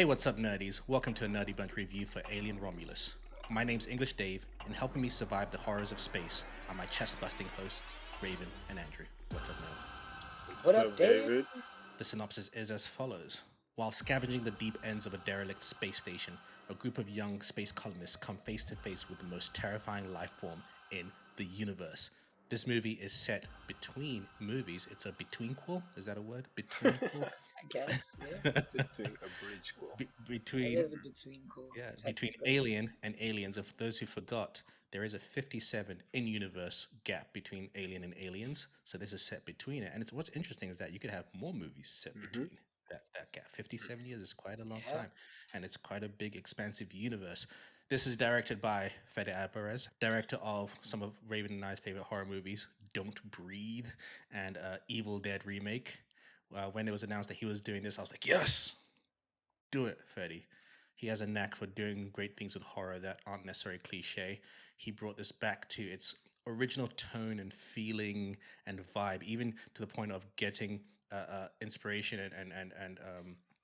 Hey, what's up, nerdies? Welcome to a Nerdy Bunch review for Alien Romulus. My name's English Dave, and helping me survive the horrors of space are my chest-busting hosts, Raven and Andrew. What's up, nerd? What What's up, up, Dave? David? The synopsis is as follows. While scavenging the deep ends of a derelict space station, a group of young space colonists come face to face with the most terrifying life form in the universe. This movie is set between movies. It's a betweenquel. Is that a word? Betweenquel? I guess, yeah. Between a bridge school. It Between is a between cool. between Technically. Alien and Aliens. Of those who forgot, there is a 57 in-universe gap between Alien and Aliens. So this is set between it. And it's what's interesting is that you could have more movies set between that gap. 57 years is quite a long Yeah. time, and it's quite a big, expansive universe. This is directed by Fede Alvarez, director of some of Raven and I's favorite horror movies, Don't Breathe and Evil Dead Remake. When it was announced that he was doing this, I was like, yes, do it, Freddy. He has a knack for doing great things with horror that aren't necessarily cliche. He brought this back to its original tone and feeling and vibe, even to the point of getting inspiration and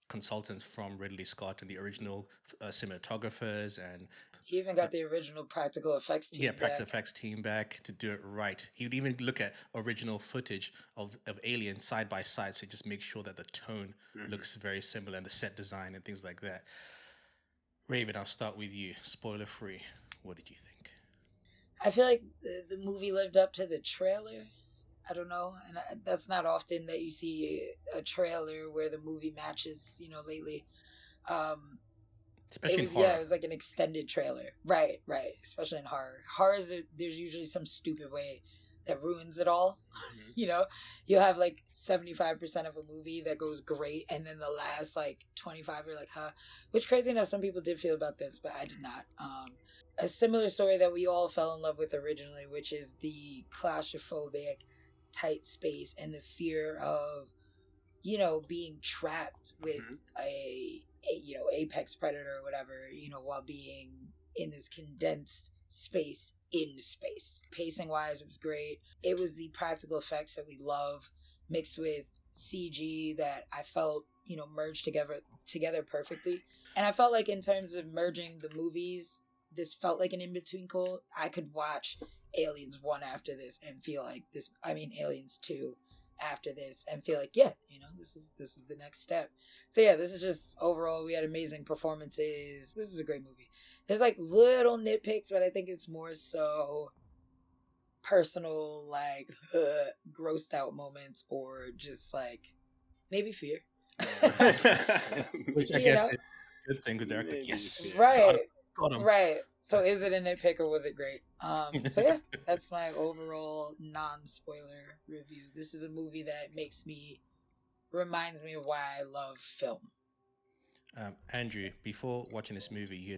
consultants from Ridley Scott and the original cinematographers and He even got the original practical effects team practical back. effects team back to do it right. He would even look at original footage of Alien side by side, so just make sure that the tone looks very similar and the set design and things like that. Raven, I'll start with you. Spoiler free. What did you think? I feel like the movie lived up to the trailer. I don't know, and that's not often that you see a trailer where the movie matches. Lately, um, Especially in it horror. was like an extended trailer. Right, right. Especially in horror. There's usually some stupid way that ruins it all. You have like 75% of a movie that goes great, and then the last like 25 you're like, huh. Which, crazy enough, some people did feel about this, but I did not. A similar story that we all fell in love with originally, which is the claustrophobic tight space and the fear of being trapped with a apex predator or whatever, while being in this condensed space in space. Pacing wise, it was great. It was the practical effects that we love mixed with CG that I felt merged together perfectly. And I felt like, in terms of merging the movies, this felt like an in-between cool. I could watch Aliens 1 after this and feel like this, I mean Aliens 2 after this and feel like, yeah, this is the next step. So yeah, this is just, overall, we had amazing performances. This is a great movie. There's like little nitpicks, but I think it's more so personal, like grossed out moments, or just like maybe fear. Which I you guess know is a good thing. The director, Maybe yes, fear. right, got him. right. So is it a nitpick or was it great? So yeah, that's my overall non-spoiler review. This is a movie that reminds me of why I love film. Andrew, before watching this movie, you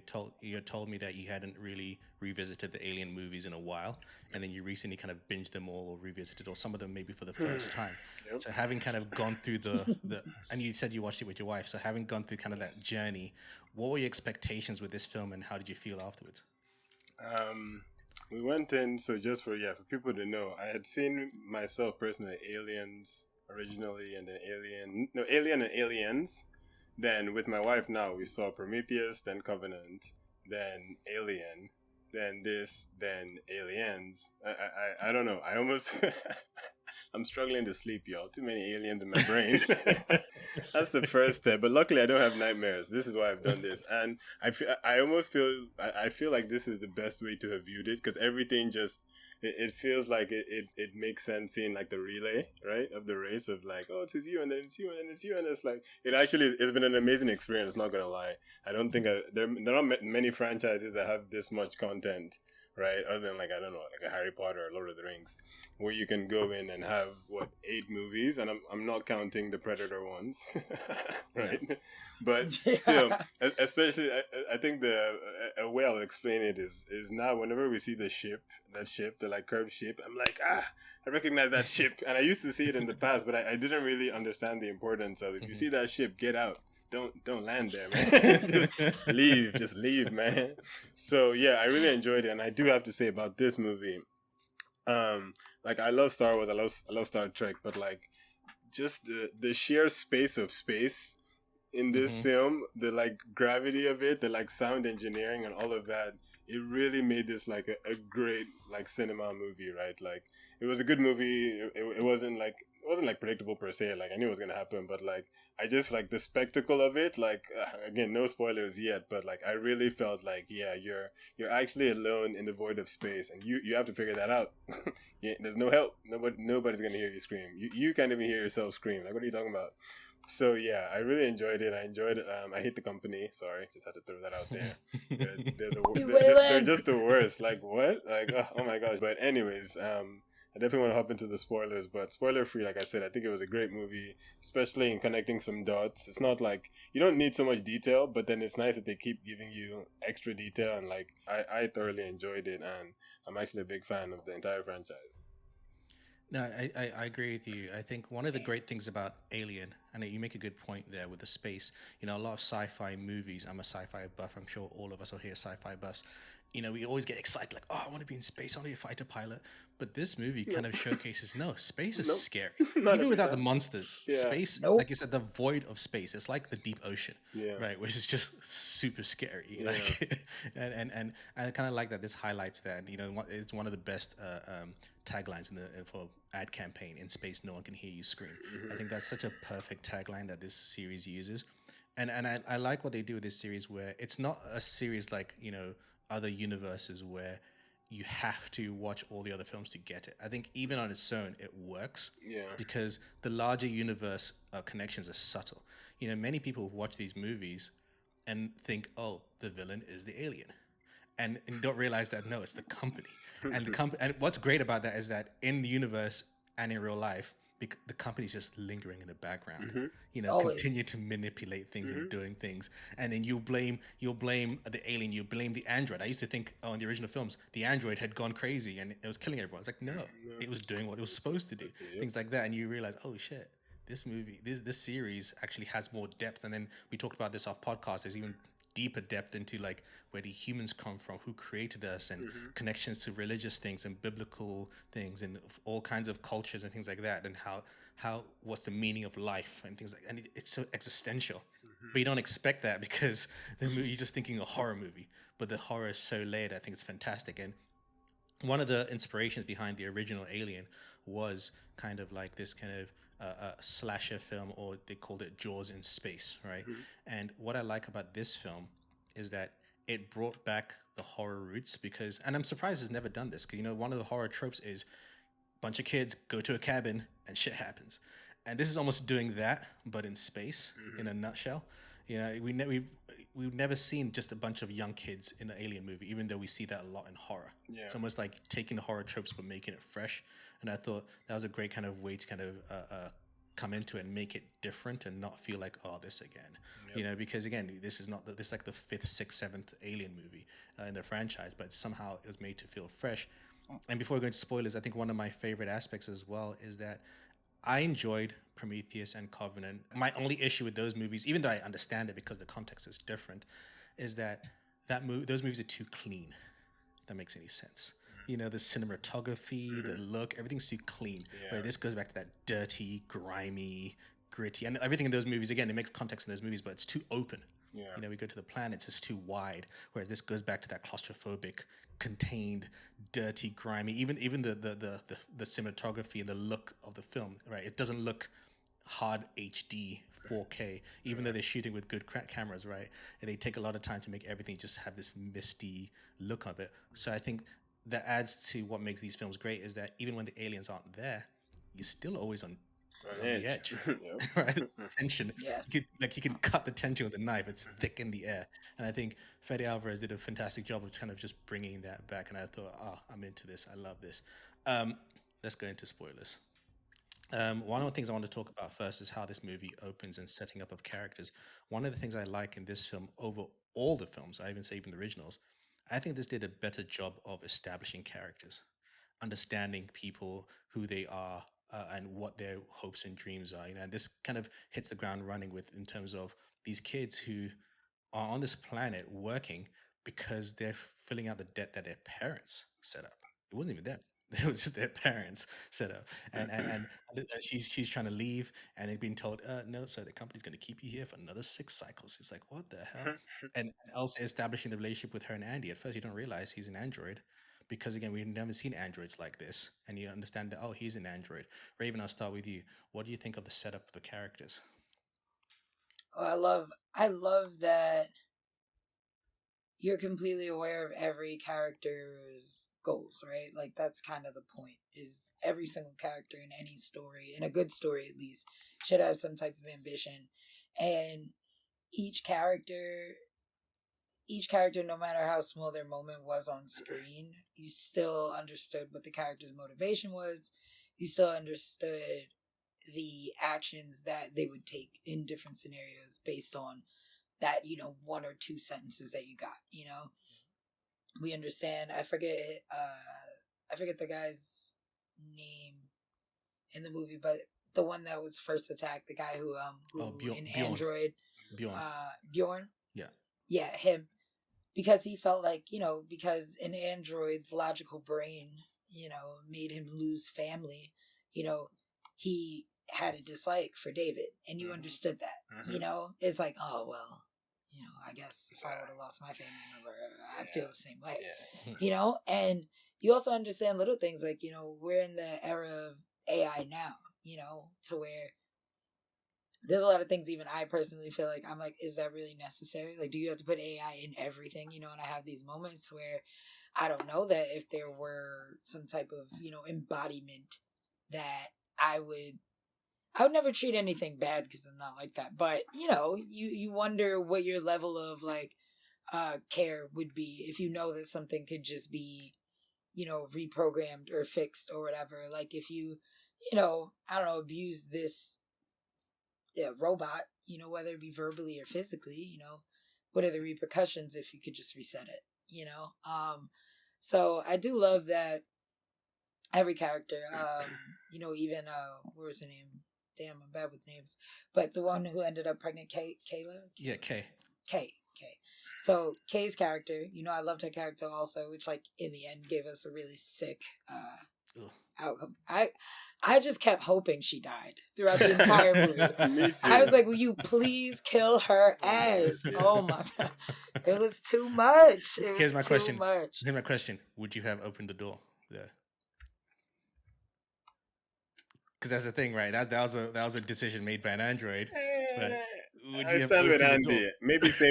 had told me that you hadn't really revisited the Alien movies in a while, and then you recently kind of binged them all or revisited, or some of them maybe for the first time. Yep. So having kind of gone through the and you said you watched it with your wife, so having gone through kind of that journey, what were your expectations with this film, and how did you feel afterwards? Um, we went in, so just for people to know, I had seen myself personally Aliens originally, and then Alien and Aliens. Then with my wife now, we saw Prometheus, then Covenant, then Alien, then this, then Aliens. I don't know. I almost I'm struggling to sleep, y'all. Too many aliens in my brain. That's the first step. But luckily, I don't have nightmares. This is why I've done this, and I almost feel I feel like this is the best way to have viewed it, because everything just it feels like it makes sense seeing like the relay, right, of the race of like, oh, it's you, and then it's you, and then it's you, and it's like it's been an amazing experience. Not gonna lie, I don't think there are not many franchises that have this much content, right? Other than, like, I don't know, like a Harry Potter or Lord of the Rings, where you can go in and have 8 movies, and I'm not counting the Predator ones, right? But still, especially I think a way I'll explain it is now whenever we see that ship, the like curved ship, I'm like, I recognize that ship, and I used to see it in the past, but I didn't really understand the importance of, if you see that ship, get out. Don't land there, man. Just leave, man. So yeah, I really enjoyed it, and I do have to say about this movie, like, I love Star Wars, I love Star Trek, but like, just the sheer space of space in this Mm-hmm. film, the like gravity of it, the like sound engineering and all of that, it really made this like a great like cinema movie, right? Like it was a good movie. It wasn't like predictable per se. Like I knew it was gonna happen, but like I just like the spectacle of it. Like again, no spoilers yet, but like I really felt like yeah, you're actually alone in the void of space, and you have to figure that out. Yeah, there's no help. Nobody's gonna hear you scream. You can't even hear yourself scream. Like what are you talking about? So yeah, I really enjoyed it. I enjoyed it. I hate the company. Sorry, just had to throw that out there. They're Waylon. just the worst. Like what? Like oh my gosh. But anyways, I definitely want to hop into the spoilers, but spoiler free. Like I said, I think it was a great movie, especially in connecting some dots. It's not like you don't need so much detail, but then it's nice that they keep giving you extra detail. And like I thoroughly enjoyed it, and I'm actually a big fan of the entire franchise. No, I agree with you. I think one of the Same. great things about Alien, and you make a good point there with the space, a lot of sci fi movies, I'm a sci fi buff, I'm sure all of us are here sci fi buffs. We always get excited, like, oh, I want to be in space, I want to be a fighter pilot. But this movie kind Nope. of showcases no, space is Nope. scary. Not Even every without the time. monsters, Yeah. space, like Nope. you said, the void of space, it's like the deep ocean, Yeah. right? Which is just super scary. Yeah. Like, and I kind of like that this highlights that. It's one of the best taglines for ad campaign: "In space, no one can hear you scream." I think that's such a perfect tagline that this series uses, and I like what they do with this series, where it's not a series like other universes where you have to watch all the other films to get it. I think even on its own, it works Yeah. because the larger universe connections are subtle. Many people watch these movies and think, "Oh, the villain is the alien." And don't realize that no, it's the company. And what's great about that is that in the universe and in real life, the company's just lingering in the background. Mm-hmm. Continue Always. to manipulate things Mm-hmm. and doing things, and then you'll blame the alien, you blame the android. I used to think, oh, in the original films, the android had gone crazy and it was killing everyone. It's like no, No, it was doing what it was it's supposed to do, supposed to. Yep. things like that, and you realize, oh shit, this series actually has more depth. And then we talked about this off podcast. There's even deeper depth into like where the humans come from, who created us, and Mm-hmm. connections to religious things and biblical things and all kinds of cultures and things like that, and how what's the meaning of life and things like, and it's so existential. Mm-hmm. But you don't expect that because you're just thinking a horror movie, but the horror is so layered. I think it's fantastic. And one of the inspirations behind the original Alien was kind of like this kind of slasher film, or they called it Jaws in space, right? Mm-hmm. And what I like about this film is that it brought back the horror roots, because, and I'm surprised it's never done this, because one of the horror tropes is bunch of kids go to a cabin and shit happens, and this is almost doing that but in space in Mm-hmm. a nutshell. We've never seen just a bunch of young kids in an alien movie, even though we see that a lot in horror. Yeah. It's almost like taking the horror tropes but making it fresh, and I thought that was a great kind of way to kind of come into it and make it different and not feel like, oh, this again. Yep. Because again, this is not this is like the fifth, sixth, seventh alien movie in the franchise, but somehow it was made to feel fresh. And before we go into spoilers, I think one of my favorite aspects as well is that I enjoyed Prometheus and Covenant. My only issue with those movies, even though I understand it because the context is different, is that those movies are too clean. If that makes any sense. The cinematography, the look, everything's too clean. Yeah. Right? This goes back to that dirty, grimy, gritty, and everything in those movies. Again, it makes context in those movies, but it's too open. Yeah. We go to the planets, it's too wide. Whereas this goes back to that claustrophobic, contained, dirty, grimy. Even the cinematography and the look of the film, right? It doesn't look hard HD 4K, even though they're shooting with good cameras, right? And they take a lot of time to make everything just have this misty look of it. So I think that adds to what makes these films great, is that even when the aliens aren't there, you're still always on the edge, Yep. right? Tension. Yeah. You can cut the tension with a knife. It's thick in the air, and I think Fede Alvarez did a fantastic job of kind of just bringing that back. And I thought, oh, I'm into this. I love this. Um, let's go into spoilers. One of the things I want to talk about first is how this movie opens and setting up of characters. One of the things I like in this film over all the films, I even say even the originals, I think this did a better job of establishing characters, understanding people, who they are, and what their hopes and dreams are. And this kind of hits the ground running with in terms of these kids who are on this planet working because they're filling out the debt that their parents set up. It wasn't even them. It was just their parents set up, and she's trying to leave, and they've been told, no, sir, the company's going to keep you here for another 6 cycles. It's like, what the hell? And also establishing the relationship with her and Andy. At first, you don't realize he's an android, because again, we've never seen androids like this, and you understand that, oh, he's an android. Raven, I'll start with you. What do you think of the setup of the characters? Oh, I love that you're completely aware of every character's goals, right? Like that's kind of the point. Is every single character in any story, in a good story at least, should have some type of ambition, and each character, each character, no matter how small their moment was on screen, you still understood what the character's motivation was. You still understood the actions that they would take in different scenarios based on that, one or two sentences that you got. We understand. I forget the guy's name in the movie, but the one that was first attacked, the guy who Oh, in Bjorn. Android, Bjorn. Bjorn. Yeah. Yeah, him, because he felt like, because an android's logical brain, made him lose family, he had a dislike for David, and you understood that. It's like, oh well, I guess if I would have lost my family member, I'd feel the same way. And you also understand little things like, we're in the era of AI now, to where there's a lot of things even I personally feel like I'm like, is that really necessary? Like, do you have to put AI in everything? And I have these moments where I don't know that if there were some type of, embodiment that I would never treat anything bad because I'm not like that. But, you wonder what your level of like care would be if you know that something could just be, reprogrammed or fixed or whatever. Like if you, I don't know, abuse this robot, whether it be verbally or physically, what are the repercussions if you could just reset it. So I do love that every character, even what was her name? Damn, I'm bad with names. But the one who ended up pregnant, Kayla? Yeah, Kay. Kay. So Kay's character, I loved her character also, which like in the end gave us a really sick outcome. I just kept hoping she died throughout the entire movie. Me too. I was like, will you please kill her ass? Oh my god. It was too much. Here's my question. Here's my question. Would you have opened the door? Yeah. Because that's the thing, right? That was a decision made by an android. But would you I have stand with opened the door? Andy.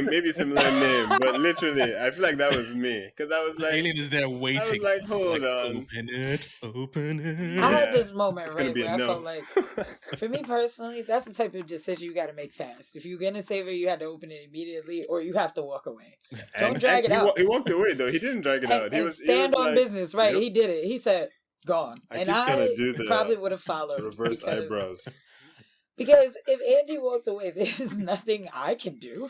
Maybe similar name, but literally, I feel like that was me because I was The like, alien is there waiting. I was like, hold on, open it. I had this moment, it's right, gonna be where a I no. felt like, for me personally, that's the type of decision you got to make fast. If you're gonna save it, you had to open it immediately, or you have to walk away. Don't drag it out. He walked away though. He didn't drag it out. He was stand on like, business, right? Yep. He did it. He said, "Gone," and I probably would have followed. Reverse eyebrows. Because if Andy walked away, there's nothing I can do.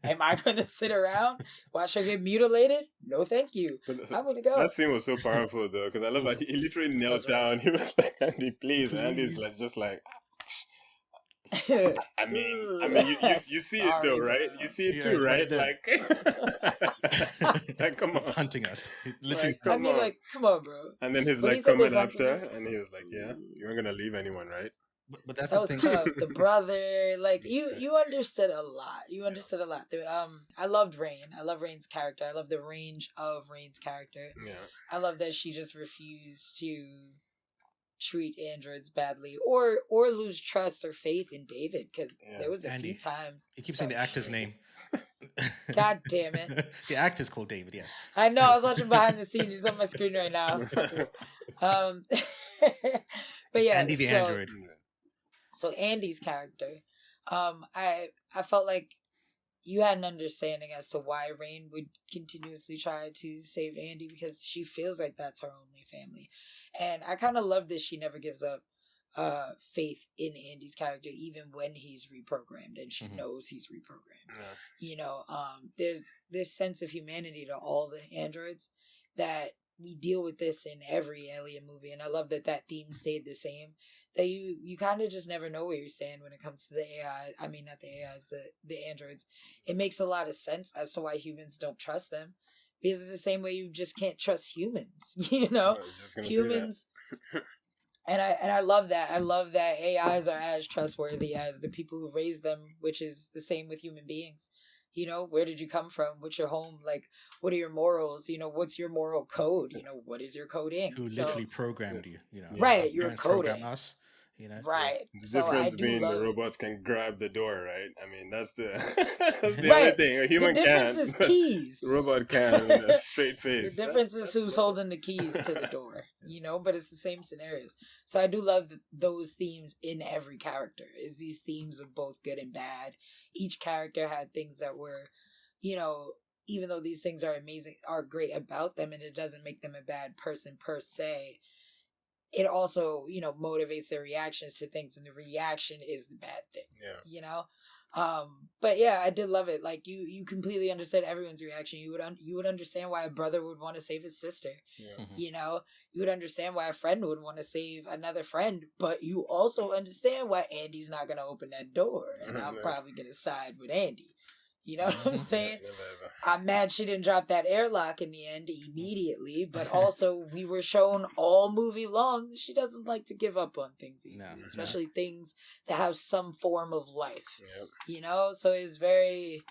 Am I going to sit around, watch her get mutilated? No, thank you. I'm going to go. That scene was so powerful though, because I love that he literally knelt down. He was like, "Andy, please." And Andy's like, just like. I mean, you see it though, right? You see it too, right? Like, come on, he's hunting us. Like, come on, bro. And then his leg coming after, and he was like, "Yeah, you weren't gonna leave anyone, right?" But that's that the was thing. Tough. The brother, like you understood a lot. You understood a lot. I loved Rain. I love Rain's character. I love the range of Rain's character. Yeah. I love that she just refused to treat androids badly or lose trust or faith in David, because there was a few times. You keep saying the actor's name. God damn it. The actor's called David, yes. I know, I was watching behind the scenes. He's on my screen right now. But yeah, Andy the android. So Andy's character, I felt like you had an understanding as to why Rain would continuously try to save Andy, because she feels like that's her only family. And I kind of love that she never gives up faith in Andy's character, even when he's reprogrammed and she knows he's reprogrammed. There's this sense of humanity to all the androids that we deal with this in every Alien movie, and I love that theme stayed the same. That you kind of just never know where you stand when it comes to the AI. I mean, not the AIs, the androids. It makes a lot of sense as to why humans don't trust them, because it's the same way you just can't trust humans. You know, I was just gonna say that. humans. And I love that. I love that AIs are as trustworthy as the people who raised them, which is the same with human beings. You know, where did you come from? What's your home? Like, what are your morals? You know, what's your moral code? You know, what is your coding? Who So, literally programmed you? You know, Yeah. our right, you're parents program coding. us. You know, Yeah. Right. The So I difference do being the love. robots can grab the door, right? I mean, that's the that's the only Right. thing. A The human difference can't, is but the keys. robot can in a straight The face. difference is That's who's nice. holding the keys to the door, you know, but it's the same scenarios. So I do love those themes in every character. Is these themes of both good and bad. Each character had things that were, you know, even though these things are amazing, are great about them, and it doesn't make them a bad person per se. It also, you know, motivates their reactions to things, and the reaction is the bad thing, Yeah. you know. But yeah, I did love it. Like, you completely understood everyone's reaction. You would understand why a brother would want to save his sister. Yeah. Mhm. You know, you would understand why a friend would want to save another friend, but you also understand why Andy's not going to open that door, and I'm Never. probably going to side with Andy. You know what I'm Mhm. saying? Never ever. I'm mad she didn't drop that airlock in the end immediately, but also we were shown all movie long that she doesn't like to give up on things No, easily, no. especially things that have some form of life. Yep. You know, so it's very.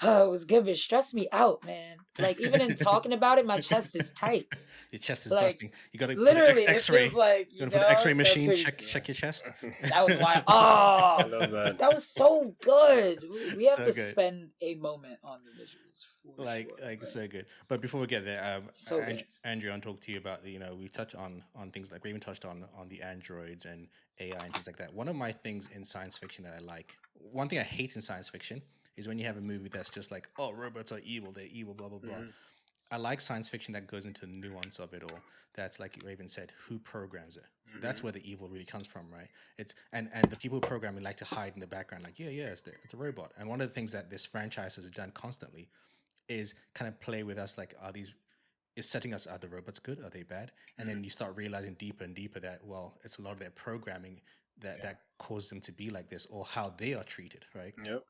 Oh, it was good, but it stressed me out, man. Like, even in talking about it, my chest is tight. Your chest is Like, busting. You got to put an literally, it X-ray. feels like, You you want to put the know, X-ray that's machine? crazy. Check your chest. That was why. I Oh, love that. that was so good. We have So to good. spend a moment on the visuals for Like sure. But so good. But before we get there, so good. Andrew, I want to talk to you about we touched on things like Raven touched on the androids and AI and things like that. One of my things in science fiction that I like, one thing I hate in science fiction is when you have a movie that's just like, oh, robots are evil, they're evil, blah blah blah. Mhm. I like science fiction that goes into the nuance of it all. That's like Raven said, who programs it? That's Mhm. where the evil really comes from, right? It's and the people who program it like to hide in the background, like it's a robot. And one of the things that this franchise has done constantly is kind of play with us, like, is setting us, are the robots good, are they bad? And then you start realizing deeper and deeper that, well, it's a lot of their programming that caused them to be like this, or how they are treated, right? Yep.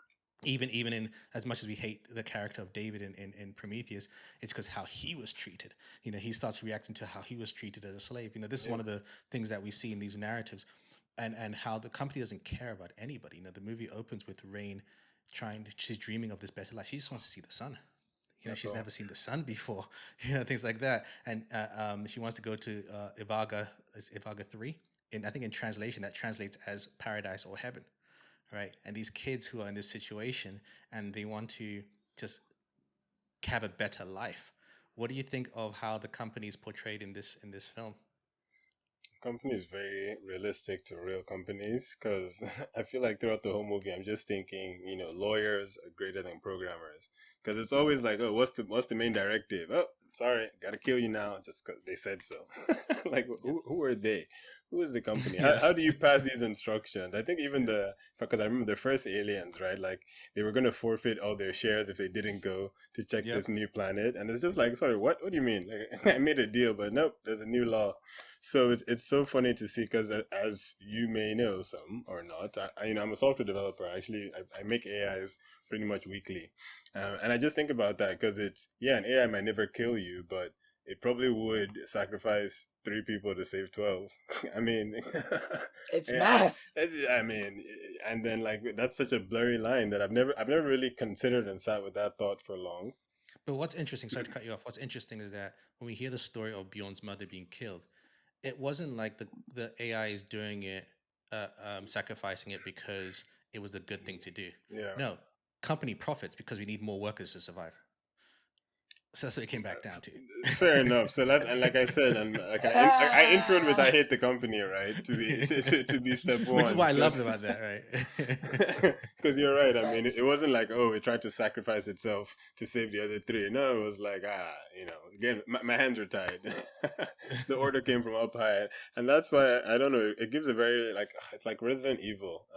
Even in, as much as we hate the character of David in Prometheus, it's because how he was treated. He starts reacting to how he was treated as a slave. This is one of the things that we see in these narratives, and how the company doesn't care about anybody. The movie opens with Rain she's dreaming of this better life. She just wants to see the sun. That's She's all. never seen the sun before. Things like that. And she wants to go to Ivaga 3. And I think in translation that translates as paradise or heaven, right? And these kids who are in this situation and they want to just have a better life. What do you think of how the company is portrayed in this film? Company is very realistic to real companies because I feel like throughout the whole movie, I'm just thinking, lawyers are greater than programmers because it's always like, oh, what's the main directive? Oh, sorry, gotta kill you now just because they said so. Like, Yep. who are they? Who is the company? How Yes. do you pass these instructions? I think even because I remember the first aliens, right? Like they were gonna forfeit all their shares if they didn't go to check Yep. this new planet, and it's just like, sorry, what? What do you mean? Like, I made a deal, but nope, there's a new law. So it's so funny to see because as you may know, some or not, I'm a software developer. Actually, I make AIs pretty much weekly, and I just think about that because an AI might never kill you, but it probably would sacrifice 3 people to save 12. I mean, It's yeah, math. I mean, and then like that's such a blurry line that I've never really considered and sat with that thought for long. But what's interesting, sorry to cut you off, what's interesting is that when we hear the story of Bjorn's mother being killed, it wasn't like the AI is doing it, sacrificing it because it was a good thing to do. Yeah. No, company profits because we need more workers to survive. So that's what it came back down to. Fair enough. So that's, and like I said, and like I introed with I hate the company, right? To be to be step Which is one, what I loved because about that, right? because you're right. I mean, it Facts. wasn't like, oh, it tried to sacrifice itself to save the other three. No, it was like, again, my hands are tied. The order came from up high, and that's why I don't know. It gives a very like it's like Resident Evil.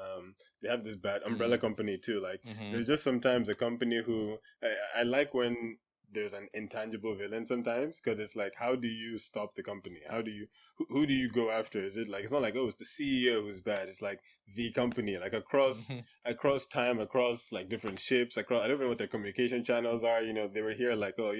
They have this bad umbrella company too. Like Hmm. there's just sometimes a company who I like when there's an intangible villain sometimes because it's like, how do you stop the company? How do you who do you go after? Is it like, it's not like, oh, it's the CEO who's bad. It's like the company, like across time, across like different ships, across, I don't know what their communication channels are. They were here like, oh,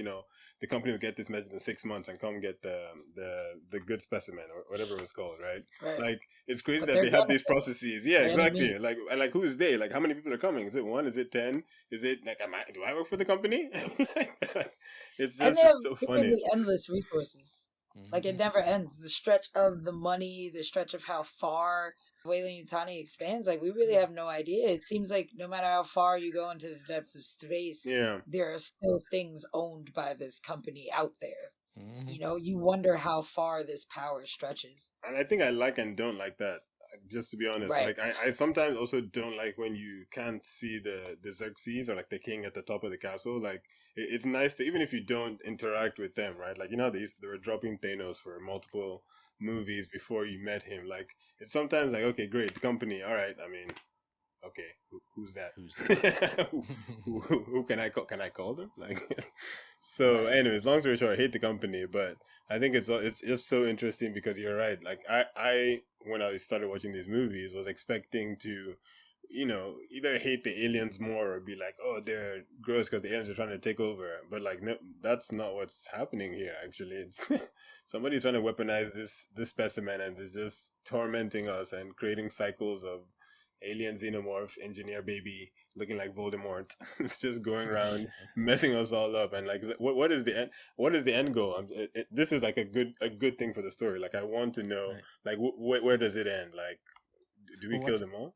the company will get this message in 6 months and come get the good specimen or whatever it was called, right? Right. Like, it's crazy But that they're they have gonna these processes. Yeah, they're gonna exactly. meet. Like, and like, who is they? Like, how many people are coming? Is it one? Is it 10? Is it like, do I work for the company? It's And just, they have it's so funny. seemingly endless resources. Like it never ends. The stretch of the money, the stretch of how far Weyland Yutani expands, like we really have no idea. It seems like no matter how far you go into the depths of space, Yeah. there are still things owned by this company out there. Mhm. You wonder how far this power stretches. And I think I like and don't like that. Just to be honest, Right. like I sometimes also don't like when you can't see the Xerxes or like the king at the top of the castle. Like, it's nice to, even if you don't interact with them, right? Like, they were dropping Thanos for multiple movies before you met him. Like, it's sometimes like, okay, great, the company, all right. I mean, okay, who's that? Who's that? Who can I call? Can I call them? Like, so. Right. Anyways, long story short, I hate the company, but I think it's just so interesting because you're right. Like, I when I started watching these movies was expecting to, either hate the aliens more or be like, oh, they're gross because the aliens are trying to take over. But like, no, that's not what's happening here. Actually, it's somebody's trying to weaponize this specimen and is just tormenting us and creating cycles of alien xenomorph engineer baby looking like Voldemort. It's just going around messing us all up. And like, what is the end? What is the end goal? This is like a good thing for the story. Like, I want to know, Right. like, where does it end? Like, do we Well, kill them all?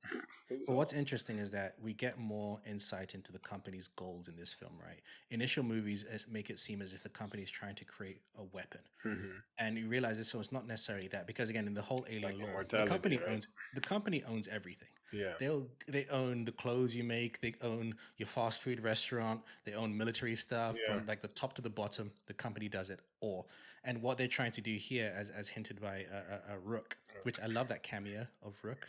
But what's interesting is that we get more insight into the company's goals in this film, right? Initial movies make it seem as if the company is trying to create a weapon, Mm-hmm. and you realize this film is not necessarily that, because again, in the whole It's alien like lore, immortality, right? the company owns everything. Yeah. They own the clothes you make. They own your fast food restaurant. They own military stuff Yeah. from like the top to the bottom. The company does it all. And what they're trying to do here, as hinted by Rook, which I love that cameo of Rook,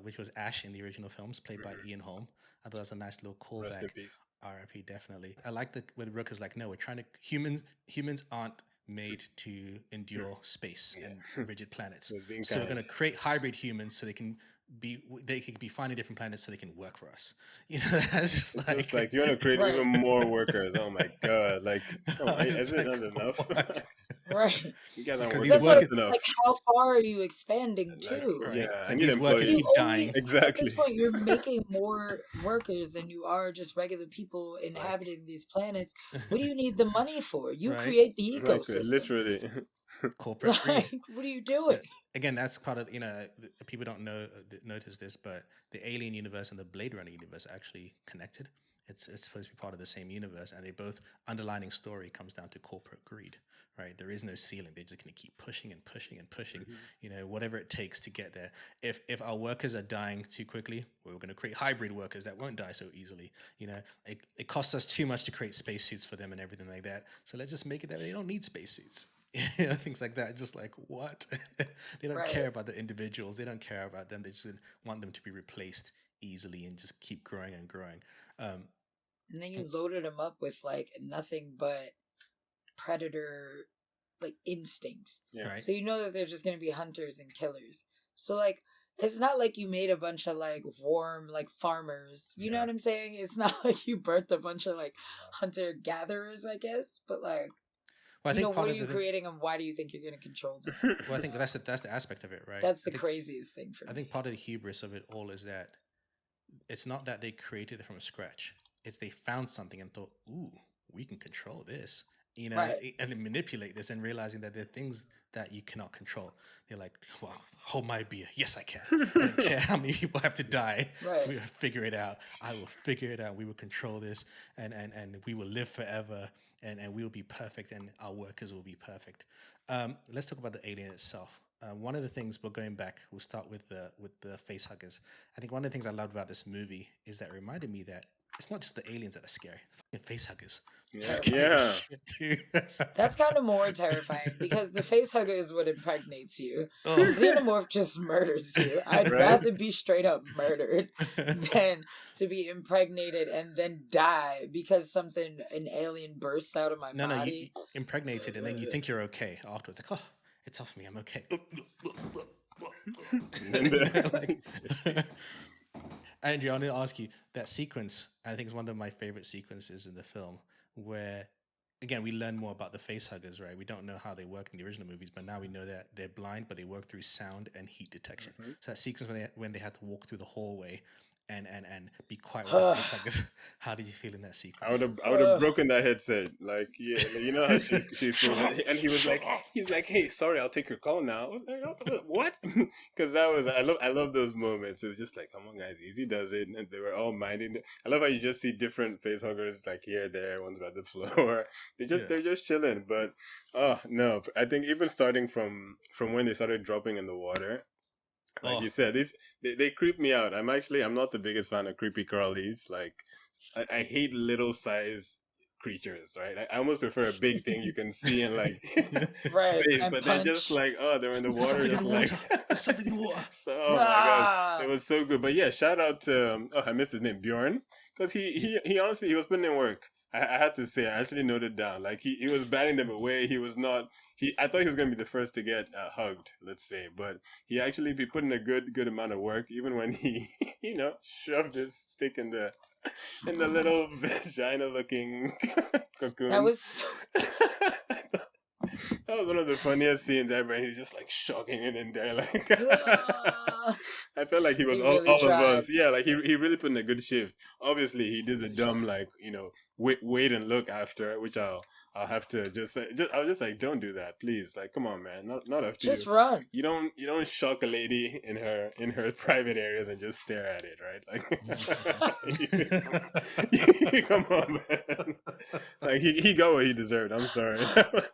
which was Ash in the original films, played by Ian Holm. I thought that was a nice little Rest callback. in peace. R.I.P. Definitely. I like the when Rook is like, no, we're trying to humans aren't made to endure space and rigid planets. So being So we're kind. going to create hybrid humans so they can be finding different planets so they can work for us. That's just It's like, just like, you want to create Right. even more workers. Oh my god! Like, come on, it's is just it like, not enough? what? Right. You guys aren't Because working these That's what fast workers, it's enough. like. How far are you expanding Like, to? right? yeah, It's I like need these workers employees. You keep only dying. At this Exactly. point you're making more workers than you are just regular people Like, inhabiting these planets. What do you need the money for? You Right? create the like ecosystem. literally. Corporate greed. Like, what are you doing? Again, that's part of, people don't notice this, but the Alien universe and the Blade Runner universe are actually connected. It's supposed to be part of the same universe, and they both underlining story comes down to corporate greed, right? There is no ceiling. They're just going to keep pushing and pushing and pushing, whatever it takes to get there. If our workers are dying too quickly, we're going to create hybrid workers that won't die so easily. It costs us too much to create spacesuits for them and everything like that. So let's just make it that they don't need spacesuits. Things like that. Just like, what? They don't care Right. about the individuals. They don't care about them. They just want them to be replaced easily and just keep growing and growing. And then you loaded them up with like nothing but predator like instincts. Yeah. Right? So you know that they're just gonna be hunters and killers. So like it's not like you made a bunch of like warm like farmers. You know Yeah. what I'm saying? It's not like you birthed a bunch of like hunter gatherers, I guess. But like Well, I think what part are of you the creating and why do you think you're gonna control them? well, I think that's the aspect of it, right? That's I the think craziest thing for I me. think part of the hubris of it all is that it's not that they created it from scratch. It's they found something and thought, "Ooh, we can control this," Right. and then manipulate this, and realizing that there are things that you cannot control. They're like, "Well, hold my beer. Yes, I can. I don't care how many people have to die. Right. We will figure it out. I will figure it out. We will control this, and we will live forever, and we will be perfect, and our workers will be perfect." Let's talk about the alien itself. One of the things, we're going back. We'll start with the face huggers. I think one of the things I loved about this movie is that it reminded me that it's not just the aliens that are scary. Fucking face huggers. They're Yeah. scary Yeah. as shit too. That's kind of more terrifying because the face hugger is what impregnates you. Oh. The xenomorph just murders you. I'd Right. rather be straight up murdered than to be impregnated and then die because an alien bursts out of my No, body. impregnated, and then you think you're okay afterwards. Like, oh, it's off me. I'm okay. And then like, just Andrew, I want to ask you that sequence. I think is one of my favorite sequences in the film, where again we learn more about the facehuggers. Right, we don't know how they work in the original movies, but now we know that they're blind, but they work through sound and heat detection. Mhm. So that sequence when they had to walk through the hallway and be quiet with the facehuggers. How did you feel in that sequence? I would have broken that headset. Like, yeah, like, you know how she's supposed to, and he's like, hey, sorry, I'll take your call now. I'm like, what? Because that was I love those moments. It was just like, come on, guys, easy does it. And they were all minding. I love how you just see different face huggers like here, there, one's by the floor. They're just chilling. But oh no, I think even starting from when they started dropping in the water. Like Oh, you said, they creep me out. I'm not the biggest fan of creepy crawlies. Like I hate little size creatures, right? I almost prefer a big thing you can see and like Right, face, and but they're just punch. like, oh, they're in the there's water, something in just the like water. There's something in the water. so. Oh my god, Ah, it was so good. But yeah, shout out to oh, I missed his name, Bjorn, because he honestly he was putting in work. I had to say, I actually noted down. Like he was batting them away. He was not. I thought he was going to be the first to get hugged. Let's say, but he put in a good amount of work. Even when he shoved his stick in the little vagina looking that cocoon. was so, That was one of the funniest scenes ever. He's just like shocking it in there. Like ah, I felt like he was he really all of tried. us. Yeah, like he really put in a good shift. Obviously, he did the Really dumb tried. like wait and look after, which I'll have to just say. I was just like, don't do that, please. Like, come on, man. Not after Just run. you don't shock a lady in her private areas and just stare at it, right? Like, come on, man. Like he got what he deserved. I'm sorry. The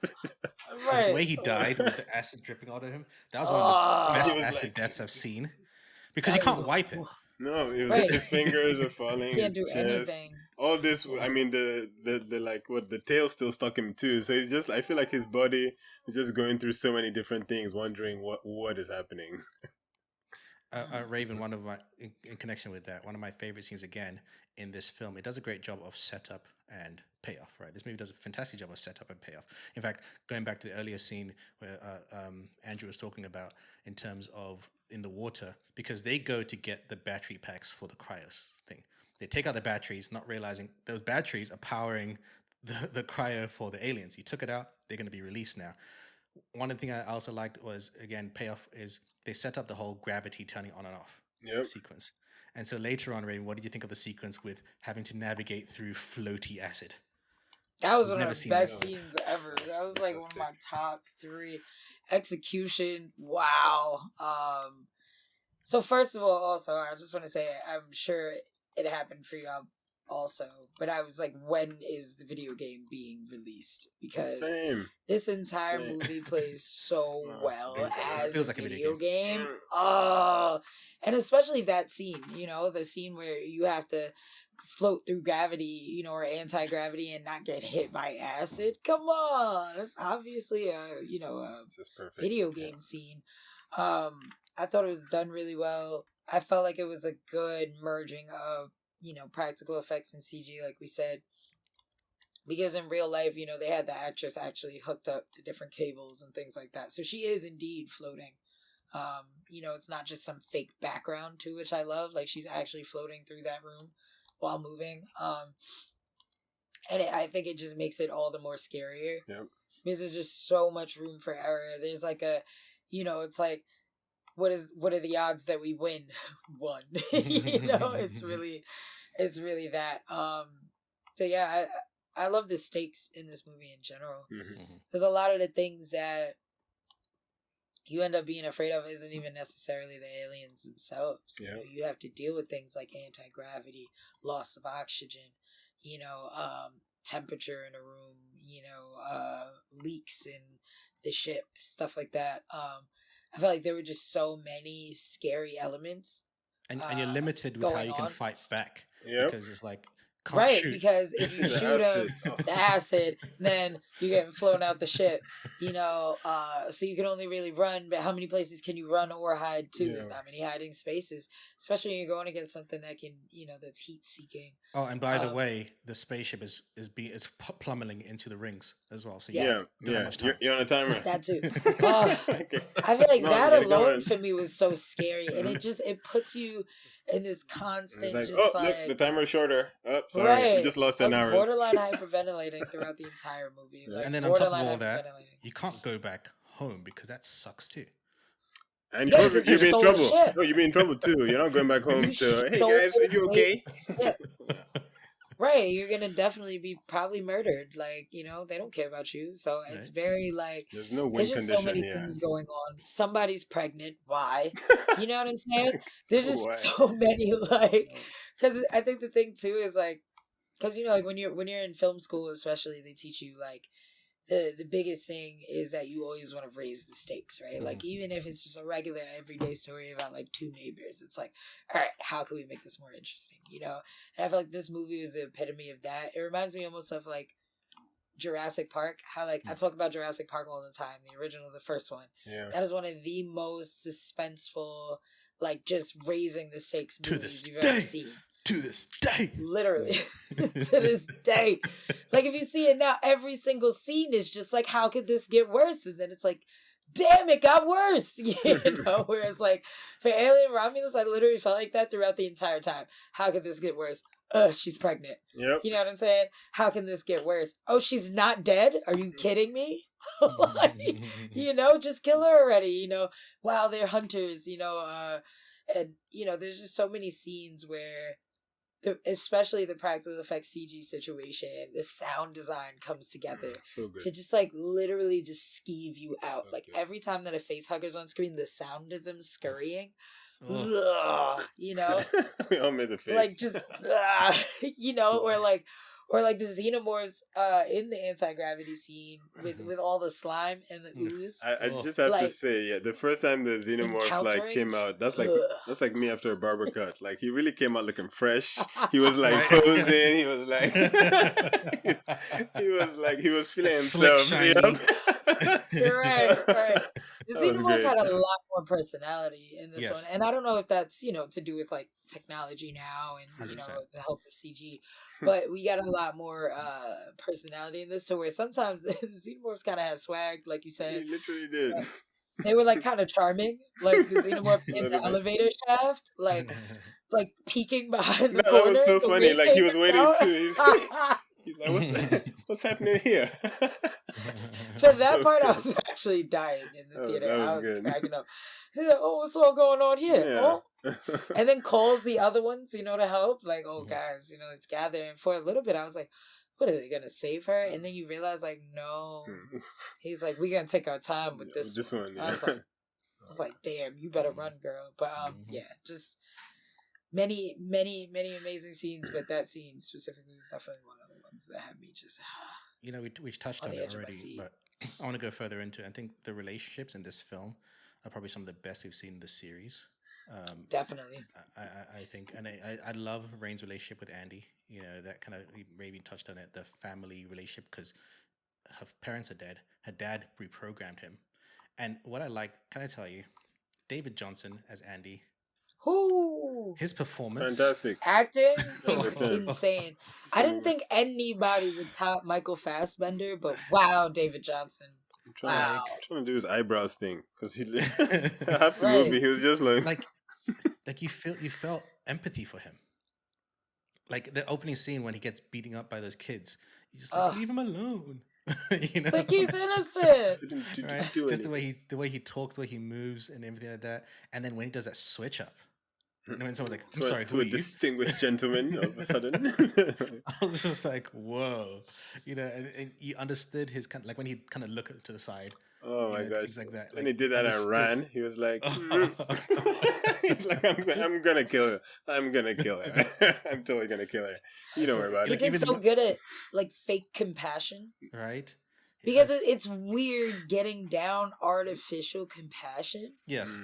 Right. way he died with the acid dripping out of him, that was one of the He best Ah, was acid like, deaths I've seen. Because you that is can't wipe it. no, it was right. his fingers were falling, Can't his do chest, anything. all this. Yeah. I mean, the like what the tail still stuck him too. So he's just. I feel like his body is just going through so many different things, wondering what is happening. Raven, one of my in connection with that, one of my favorite scenes again in this film. It does a great job of setup and payoff. Right, this movie does a fantastic job of setup and payoff. In fact, going back to the earlier scene where Andrew was talking about in terms of in the water, because they go to get the battery packs for the cryos thing. They take out the batteries, not realizing those batteries are powering the cryo for the aliens. He took it out; they're going to be released now. One of the things I also liked was again payoff is they set up the whole gravity turning on and off Yep. sequence. And so later on, Rain, what did you think of the sequence with having to navigate through floaty acid? That was We've one never of the seen this. best scenes ever. That was like one of Fantastic. my top three. Execution, wow. So first of all, also I just want to say I'm sure it happened for y'all also, but I was like, when is the video game being released? Because Same. this entire Same. movie plays so well It as feels a like a video video game. game. Oh, and especially that scene, the scene where you have to float through gravity, or anti-gravity and not get hit by acid. Come on. It's obviously a It's just perfect. video Yeah. game scene. I thought it was done really well. I felt like it was a good merging of, practical effects and CG, like we said. Because in real life, they had the actress actually hooked up to different cables and things like that. So she is indeed floating. It's not just some fake background to which I love. Like she's actually floating through that room while moving. And I think it just makes it all the more scarier. Yep. Because there's just so much room for error. There's like it's like, what are the odds that we win? One. It's really that. So yeah, I love the stakes in this movie in general. Mm-hmm. Because a lot of the things that you end up being afraid of isn't even necessarily the aliens themselves. Yeah. You have to deal with things like anti-gravity, loss of oxygen, temperature in a room, leaks in the ship, stuff like that. I felt like there were just so many scary elements. And you're limited with how going you can on. fight back. Yep. Because it's like Can't Right, shoot. because if you The shoot acid. him, Oh. the acid, then you're getting flown out the ship. So you can only really run, but how many places can you run or hide to? There's Yeah. not many hiding spaces, especially when you're going against something that can, that's heat seeking. Oh, and by the Um, way, the spaceship is plummeting into the rings as well, so you Yeah. Yeah, don't have yeah. much time. You're on a timer. that too. Uh, Okay. I feel like Come on, that get it alone going. for me was so scary, and Mhm. it puts you in this And it's constant, like, oh, just look, the like, timer's shorter. Oh, sorry, we right. just lost I 10 was hours. borderline hyperventilating throughout the entire movie, Yeah. like And then on top of borderline all that, hyperventilating. you can't go back home because that sucks too. And Yeah, you'll, because you you'll be in stole a trouble. ship. No, you'll be in trouble too. You're not going back home You to, hey stole guys, are you away okay? the ship. Yeah. Right, you're gonna definitely be probably murdered. Like, they don't care about you. So it's Right? very like There's no win there's just so condition many here. things going on. Somebody's pregnant. Why? You know what I'm saying? There's So just why? so many like because I think the thing too is like because like when you're in film school especially they teach you like the biggest thing is that you always want to raise the stakes, right? Like even if it's just a regular everyday story about like two neighbors, it's like, all right, how can we make this more interesting? And I feel like this movie was the epitome of that. It reminds me almost of like Jurassic Park. How like I talk about Jurassic Park all the time, the original, the first one. Yeah. That is one of the most suspenseful, like just raising the stakes To movies this you've ever day. seen. To this day. Literally. To this day. Like if you see it now, every single scene is just like, how could this get worse? And then it's like, damn, it got worse. Whereas like for Alien Romulus, I literally felt like that throughout the entire time. How could this get worse? She's pregnant. Yep. You know what I'm saying? How can this get worse? Oh, she's not dead? Are you kidding me? Like, just kill her already, wow, they're hunters, and there's just so many scenes where especially the practical effects CG situation, the sound design comes together So good. to just like literally just skeeve you out. So Like good. every time that a face hugger's on screen, the sound of them scurrying, Oh. We all made the face. like just or like the xenomorphs in the anti-gravity scene with all the slime and the ooze. I Oh. just have to Like, say, yeah, the first time the xenomorph encountering? came out, that's Ugh. like me after a barber cut. Like he really came out looking fresh. He was like Right. posing. He was like he was feeling That slick, himself. shiny. You're right. The That was xenomorphs great. had a lot more personality in this Yes. one, and I don't know if that's to do with like technology now and 100%. the help of CG, but we got a lot more personality in this. So where sometimes the xenomorphs kind of had swag, like you He said, literally did. they were like kind of charming, like the xenomorph A in little the bit. elevator shaft, like peeking behind the That corner. was so the funny. wig Like he came was waiting out. too. He's like, what's happening here? For that So part, I good. was actually dying in the theater. That was I was good. cracking up. He's like, oh, what's all going on here? Yeah. Oh. And then calls the other ones, to help. Like, oh, guys, let's gather. And for a little bit, I was like, what, are they going to save her? And then you realize, like, no. He's like, we're going to take our time with this one. Yeah. I was like, damn, you better run, girl. But, yeah, just many, many, many amazing scenes. But that scene specifically was definitely one of the ones that had me just... we've touched On on the it edge of my already, seat. but I want to go further into it. I think the relationships in this film are probably some of the best we've seen in the series. Definitely. I think, and I love Rain's relationship with Andy. That kind of, Raven touched on it, the family relationship, because her parents are dead. Her dad reprogrammed him. And what I like, can I tell you, David Johnson as Andy, Who his performance. Fantastic. acting Number 10. insane. I didn't think anybody would top Michael Fassbender, but wow, David Johnson. I'm trying to do his eyebrows thing because he Right. half the movie he was just like you felt empathy for him. Like the opening scene when he gets beating up by those kids, you just like, leave him alone. It's like he's innocent. Right? do Just anything. the way he talks, the way he moves, and everything like that. And then when he does that switch up, and when someone's like, "I'm sorry, to who a are you?" distinguished gentleman, all of a sudden. I was just like, "Whoa," and you understood his kind, like when he kind of looked to the side. Oh my gosh! Things like that. When Like, he did that and understood. ran, he was like, "He's like, I'm gonna kill her. I'm gonna kill her. I'm totally gonna kill her. You don't worry about He it." did even so the- good at like fake compassion Right? because it's weird getting down artificial compassion. Yes.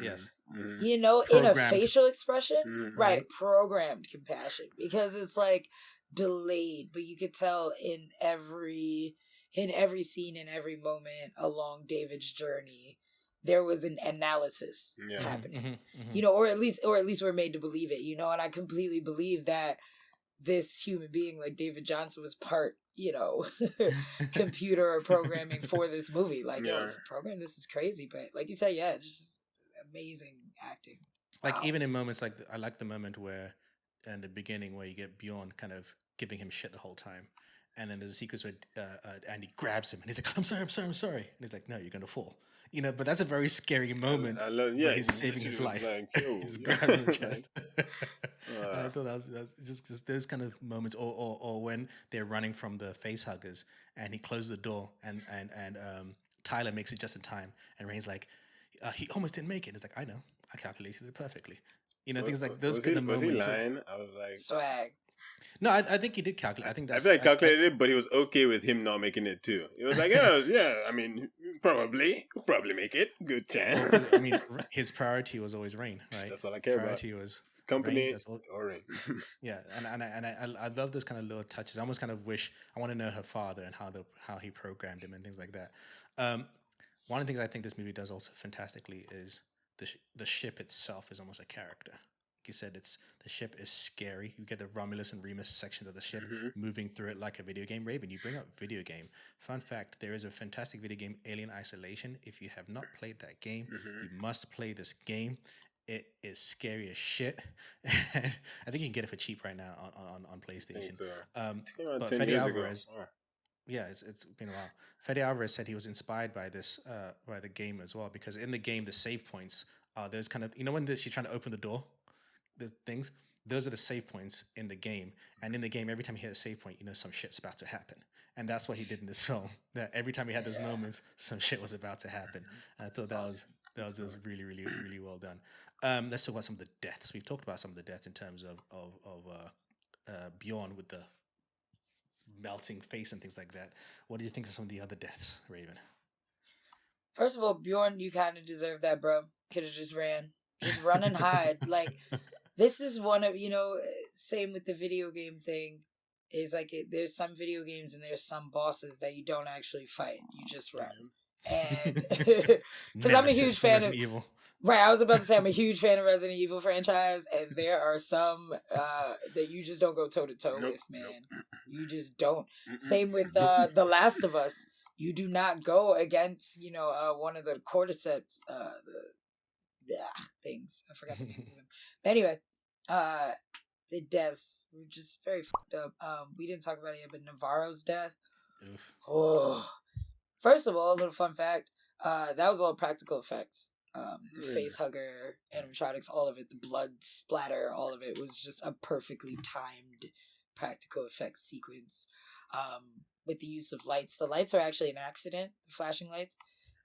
Mhm. In a Programmed. facial expression, Mhm. right? Programmed compassion because it's like delayed, but you could tell in every scene, in every moment along David's journey, there was an analysis Yeah. happening. Or at least we're made to believe it, and I completely believe that this human being like David Johnson was part, computer or programming for this movie. Like, yo, it's a program. This is crazy. But like you said, yeah, just amazing acting. Like Wow. even in moments like I like the moment where in the beginning where you get Bjorn kind of giving him shit the whole time, and then there's a sequence where Andy grabs him and he's like, I'm sorry," and he's like, "No, you're gonna fall." But that's a very scary moment I love, where he's saving his life. Like, he's grabbing the chest. And I thought that's just those kind of moments, or when they're running from the face huggers and he closes the door and Tyler makes it just in time, and Rain's like, he almost didn't make it. It's like, I know, I calculated it perfectly. Things like those kind of moments. Was he lying? I was like, swag. No, I think he did calculate. I think I feel like calculated it, but he was okay with him not making it too. He was like, yeah, I mean, probably make it. Good chance. I mean, his priority was always Rain, right? That's all I care priority about. Was company or Rain. Yeah, and I love those kind of little touches. I almost kind of wish I want to know her father and how he programmed him and things like that. One of the things I think this movie does also fantastically is the ship itself is almost a character. Like you said, the ship is scary. You get the Romulus and Remus sections of the ship moving through it like a video game. Raven, you bring up video game. Fun fact, there is a fantastic video game, Alien Isolation. If you have not played that game, you must play this game. It is scary as shit. I think you can get it for cheap right now on PlayStation. But Fede Alvarez, yeah, it's been a while. Fede Alvarez said he was inspired by this, by the game as well, because in the game the save points there's kind of when she's trying to open the door, the things. Those are the save points in the game, and in the game, every time you hit a save point, some shit's about to happen, and that's what he did in this film. That every time he had those moments, some shit was about to happen. And I thought that was just really, really, really well done. Let's talk about some of the deaths. We've talked about some of the deaths in terms of Bjorn with the melting face and things like that. What do you think of some of the other deaths, Raven? First of all, Bjorn, you kind of deserve that, bro. Could have just ran. Just run and hide. Like, this is one of, same with the video game thing, is like, there's some video games and there's some bosses that you don't actually fight. You just run. And, because I'm a huge fan of Evil. Right, I was about to say I'm a huge fan of Resident Evil franchise, and there are some that you just don't go toe to toe with, man. You just don't. Same with The Last of Us. You do not go against, one of the cordyceps, the things. I forgot the names of them. But anyway, the deaths were just very fucked up. We didn't talk about it yet, but Navarro's death. Oof. Oh, first of all, a little fun fact. That was all practical effects. The face hugger, animatronics, all of it, the blood splatter, all of it was just a perfectly timed practical effects sequence. With the use of lights. The lights are actually an accident, the flashing lights.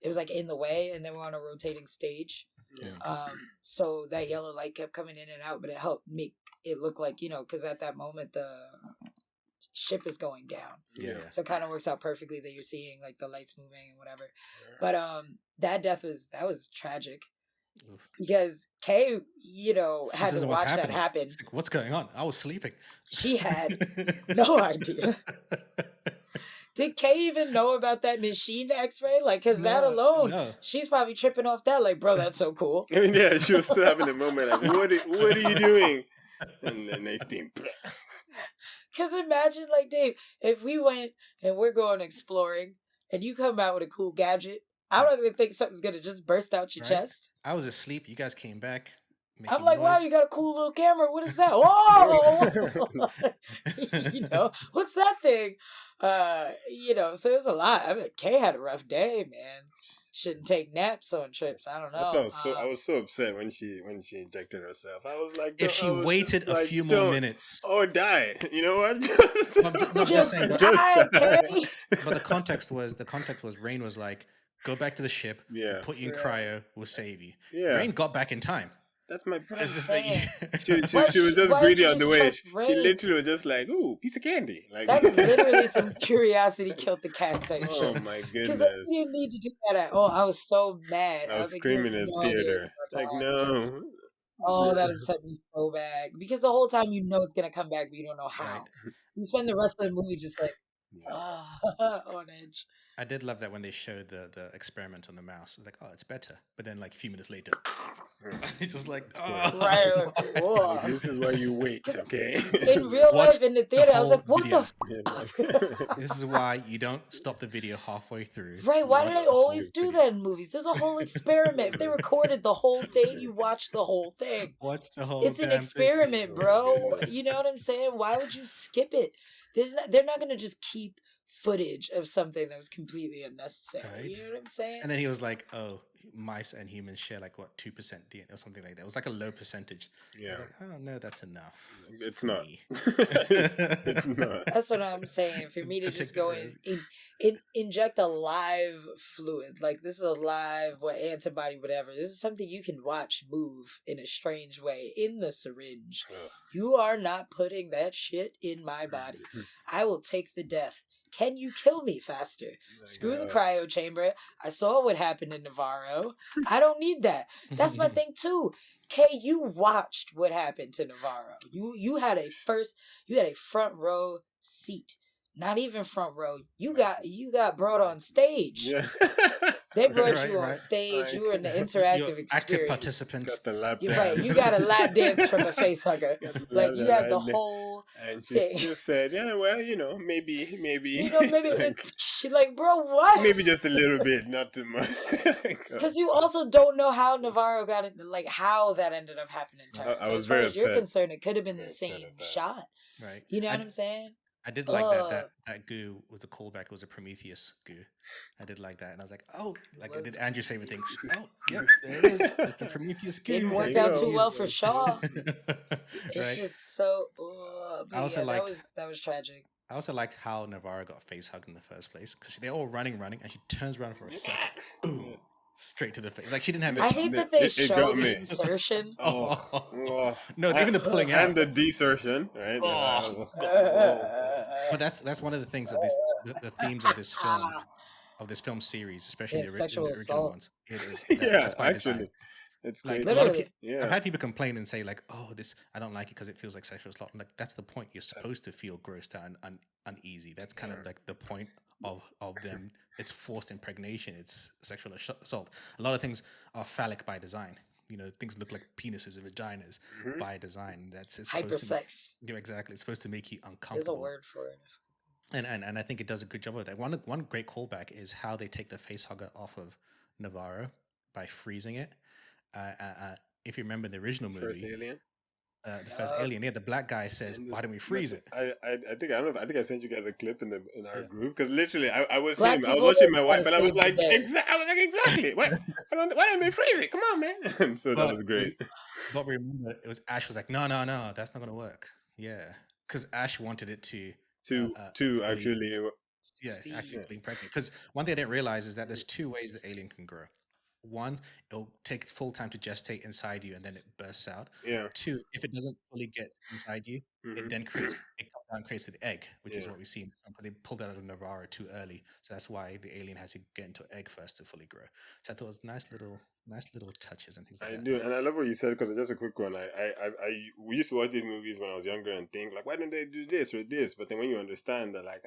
It was like in the way, and then we're on a rotating stage. Yeah. So that yellow light kept coming in and out, but it helped make it look like, because at that moment the ship is going down. Yeah. So it kind of works out perfectly that you're seeing like the lights moving and whatever. Yeah. But that death was tragic. Oof. Because Kay, had to watch that happen. Like, what's going on? I was sleeping. She had no idea. Did Kay even know about that machine X-ray? Like, because that alone, she's probably tripping off that. Like, bro, that's so cool. Yeah, she was still having a moment like, what are you doing? And then they think. Because imagine, like, Dave, if we went and we're going exploring and you come out with a cool gadget, I'm not going to think something's going to just burst out your chest. I was asleep. You guys came back. I'm like, wow, you got a cool little camera. What is that? Whoa! What's that thing? So there's a lot. I mean, Kay had a rough day, man. Shouldn't take naps on trips. I don't know. That's why I was so upset when she injected herself. I was like, if she waited a few more minutes, or die. You know what? just saying, die, but the context was Rain was like, go back to the ship. Yeah. We'll put you in cryo. We'll save you. Yeah. Rain got back in time. That's my point. She was just greedy on the way. She literally was just like, ooh, piece of candy. Like, that's literally some curiosity killed the cat type shit. Oh my goodness. Because you didn't need to do that at all. I was so mad. I was screaming in theater. Like, no. Oh, that upset me so bad. Because the whole time it's going to come back, but you don't know how. Right. You spend the rest of the movie just like Yeah. on edge. I did love that when they showed the experiment on the mouse. It's like, oh, it's better. But then, like a few minutes later, it's just like, Of course. Right. oh, Like, Like, whoa. this is why you wait, 'Cause okay? in real watch life, in the the theater, I was whole like, what video. the Yeah, This is why you don't stop the video halfway through. Right, You why do watch they the whole always do video. that in movies? There's a whole experiment. If they recorded the whole thing, you watch the whole thing. Watch the whole It's an damn thing. experiment, Oh my bro. goodness. You know what I'm saying? Why would you skip it? They're not gonna just keep footage of something that was completely unnecessary. Right. You know what I'm saying? And then he was like, "Oh, mice and humans share like what 2% DNA or something like that. It was like a low percentage." I was Yeah, like, "Oh no, that's enough." it's for not. me." It's not. That's what I'm saying. For me to To just take the go risk. inject a live fluid, like this is a live antibody, whatever. This is something you can watch move in a strange way in the syringe. Ugh. You are not putting that shit in my body. I will take the death. Can you kill me faster? Like, Screw the cryo chamber. I saw what happened in Navarro. I don't need that. That's my thing too. Kay, you watched what happened to Navarro. You had a front row seat. Not even front row. You got brought on stage. Yeah. They brought Right, you on right. stage. Like, You were in the You're interactive active experience. participant. got the lap You're dance. right. You got a lap dance from a face hugger. Got the Like lap you dance had the right there. whole And she thing. still said, "Yeah, well, maybe, You know, maybe like, like, bro, what? maybe just a little bit, not too much." Because you also don't know how Navarro got it, like how that ended up happening to her. I So was as far very as you're upset. concerned, it could have been Very the upset same at that. shot. Right. You know what I'm saying? I did like that Ugh. that goo was a callback. It was a Prometheus goo. I did like that, and I was like, oh, like I Was did a Andrew's favorite things. Prometheus Oh, yep, there it is. It's the Prometheus goo. Didn't There work you out go. too well for Shaw. It's Right. just so. I But also yeah, liked. that was tragic. I also liked how Navarro got face hugged in the first place because they're all running, and she turns around for a second, boom, straight to the face. Like she didn't have. I hate that they It show got the me. insertion. Oh. No, even the pulling out. And the desertion, right? Oh, But that's one of the things of the themes of this film series, especially Yeah, in the sexual original assault. ones. It is Yeah, that's by design. actually, it's Like crazy. a lot of Literally. people, I've Yeah. had people complain and say like, "Oh, this I don't like it because it feels like sexual assault." I'm like, that's the point. You're supposed to feel grossed out and uneasy. That's kind of like the point of them. It's forced impregnation. It's sexual assault. A lot of things are phallic by design. Things look like penises and vaginas Mhm. by design. It's supposed to. Hypersex. Yeah, exactly. It's supposed to make you There's a uncomfortable. word for it. And I think it does a good job of that. One great callback is how they take the face hugger off of Navarro by freezing it. If you remember the original First movie, alien. the first alien, the black guy says, And "Why this- don't we freeze it?" I think I don't know. I think I sent you guys a clip in our Yeah. group because literally I was Black him. I was people watching my gotta wife and I was save the like, day. exactly. Why don't they freeze it? Come on, man. And so that But was great. But remember, it was Ash was like, "No, that's not gonna work." Yeah, because Ash wanted it to To fully- actually, See. actually being pregnant. Because one thing I didn't realize is that there's two ways the alien can grow. One, it'll take full time to gestate inside you and then it bursts out. yeah. Two, if it doesn't fully get inside you, Mhm. it then comes down and creates the egg, which is Yeah. what we see in the film. Because they pulled that out of Navarro too early, so that's why the alien had to get into an egg first to fully grow. So I thought it was nice little touches and things like I that. do, and I love what you said because just a quick one. We used to watch these movies when I was younger and think like, why didn't they do this or this? But then when you understand that, like,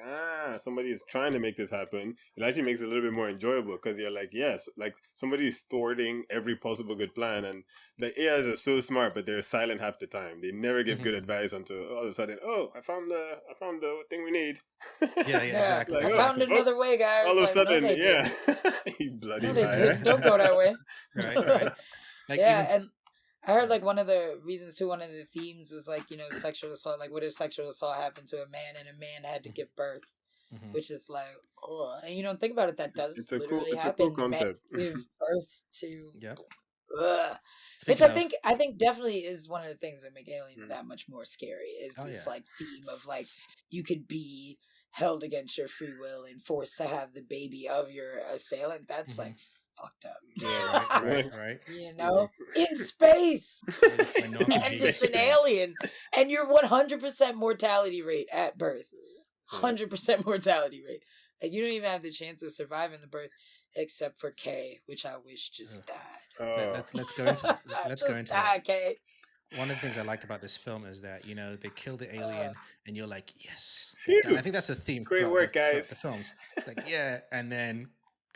somebody is trying to make this happen, it actually makes it a little bit more enjoyable because you're like, yes, like somebody is thwarting every possible good plan, and the AIs are so smart, but they're silent half the time. They never give good advice until all of a sudden, oh, I found the thing we need. Yeah, exactly. Like, I oh, found oh, another way, guys. all of a Like, no, sudden, they yeah, didn't. you bloody No, they liar. didn't. Don't go that way. Right. Like Yeah, even and I heard like one of the reasons too, one of the themes was like, sexual assault. Like, what if sexual assault happened to a man and a man had to give birth? Mhm. Which is like, ugh. And think about it, that does It's a literally cool happen. Men concept. give birth to, Yep. ugh. Which Speaking I think definitely is one of the things that make Alien Mm. that much more scary. Is Oh, this yeah. like theme of like you could be held against your free will and forced to have the baby of your assailant. That's like fucked up. Yeah, right. In space. It's my And non-physique it's an experience. alien, and your 100% mortality rate at birth, 100% mortality rate, and you don't even have the chance of surviving the birth, except for Kay, which I wish just died. Let's go into Kay. one of the things I liked about this film is that they kill the Uh, alien, and you're like, yes, they're done. I Phew! think that's a theme Great throughout the work, throughout the guys. films. Like, yeah, and then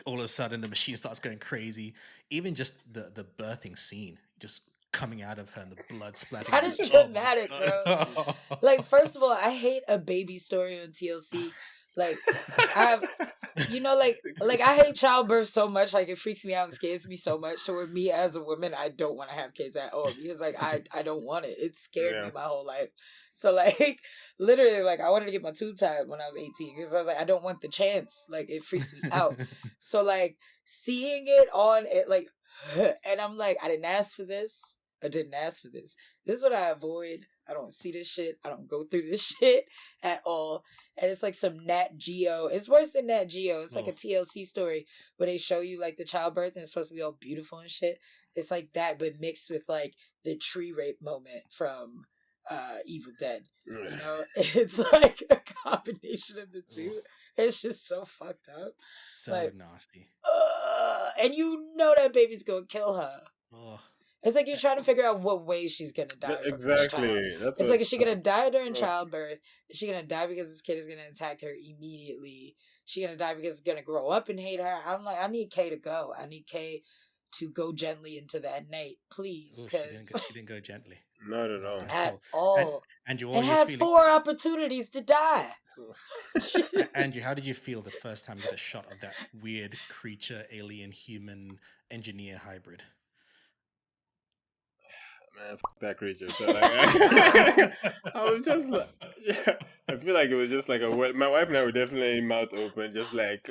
all of a sudden the machine starts going crazy. Even just the birthing scene, just coming out of her and the blood splatting that everywhere. is Oh dramatic, my bro. god! Like, first of all, I hate a baby story on TLC. Like, I have, like I hate childbirth so much. Like, it freaks me out and scares me so much. So with me as a woman, I don't want to have kids at all because like I don't want it. It scared Yeah. me my whole life. So like literally, like I wanted to get my tube tied when I was 18 because I was like I don't want the chance. Like it freaks me out. So like seeing it on it like, and I'm like I didn't ask for this. I didn't ask for this. This is what I avoid. I don't see this shit. I don't go through this shit at all. And it's like some Nat Geo. It's worse than Nat Geo. It's like Oh, a TLC story where they show you like the childbirth and it's supposed to be all beautiful and shit. It's like that, but mixed with like the tree rape moment from Evil Dead. You know, it's like a combination of the oh, two. It's just so fucked up. so Like, nasty. and you know that baby's gonna kill her. Oh, It's like you're trying to figure out what way she's gonna die from this child. Exactly. That's It's what. like, is she gonna die during Ugh. childbirth? Is she gonna die because this kid is gonna attack her immediately? Is she gonna die because it's gonna grow up and hate her? I'm like, I need Kay to go. I need Kay to go gently into that night, please, oh, because she didn't go gently. Not at all. Not at at all. And all, Andrew, what and were you had feeling? 4 opportunities to die. Andrew, how did you feel the first time you got a shot of that weird creature, alien, human, engineer hybrid? Man, that creature. So like, I was just like, yeah. I feel like it was just like my wife and I were definitely mouth open, just like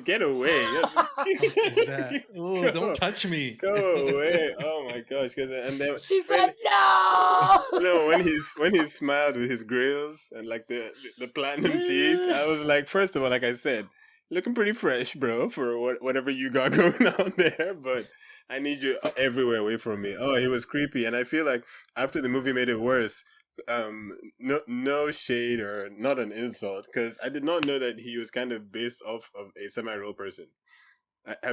get away, just What is that? Oh, don't go, touch me. go away. Oh my gosh! And then She when said no. no, when he smiled with his grills and like the platinum teeth, I was like, first of all, like I said, looking pretty fresh, bro, for whatever you got going on there. But I need you everywhere away from me. Oh, he was creepy, and I feel like after the movie made it worse. No shade or not an insult, because I did not know that he was kind of based off of a semi-real person.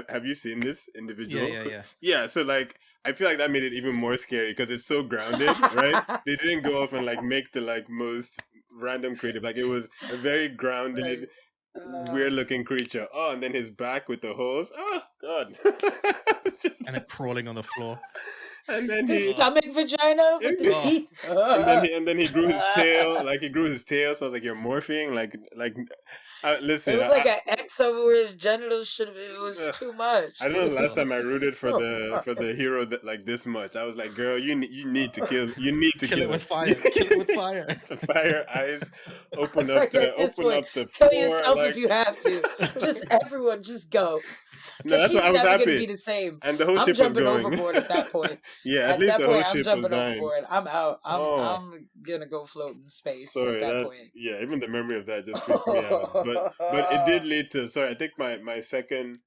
Have you seen this Yeah, individual? yeah, yeah. Yeah, so like I feel like that made it even more scary because it's so grounded, right? They didn't go off and like make the like most random creative. Like it was a very grounded, Like, weird looking creature. Oh, and then his back with the hose. Oh God. It's just And then crawling on the floor. and then the he Oh, stomach vagina with the oh, teeth. and then he grew his tail. Like he grew his tail, so I was like, you're morphing. Like It listen, was like an X over his genitals. Should have. It was Ugh. too much. I don't know the last oh, time I rooted for the hero that like this much. I was like, girl, you need to kill, you need to kill it kill with him. fire. Kill it with fire. The fire eyes, Forget this open point. up the Kill floor. yourself if Like you have to. Just everyone, just go. no, Because that's why she's I was never gonna happy, be the same. and the whole I'm ship was jumping going. overboard at that point. Yeah, at At least that the whole point, I'm ship was jumping dying. overboard. I'm out. Oh, I'm gonna go float in space at sorry, that that point. yeah, even the memory of that just creeped me out. But it did lead to sorry. I think my second,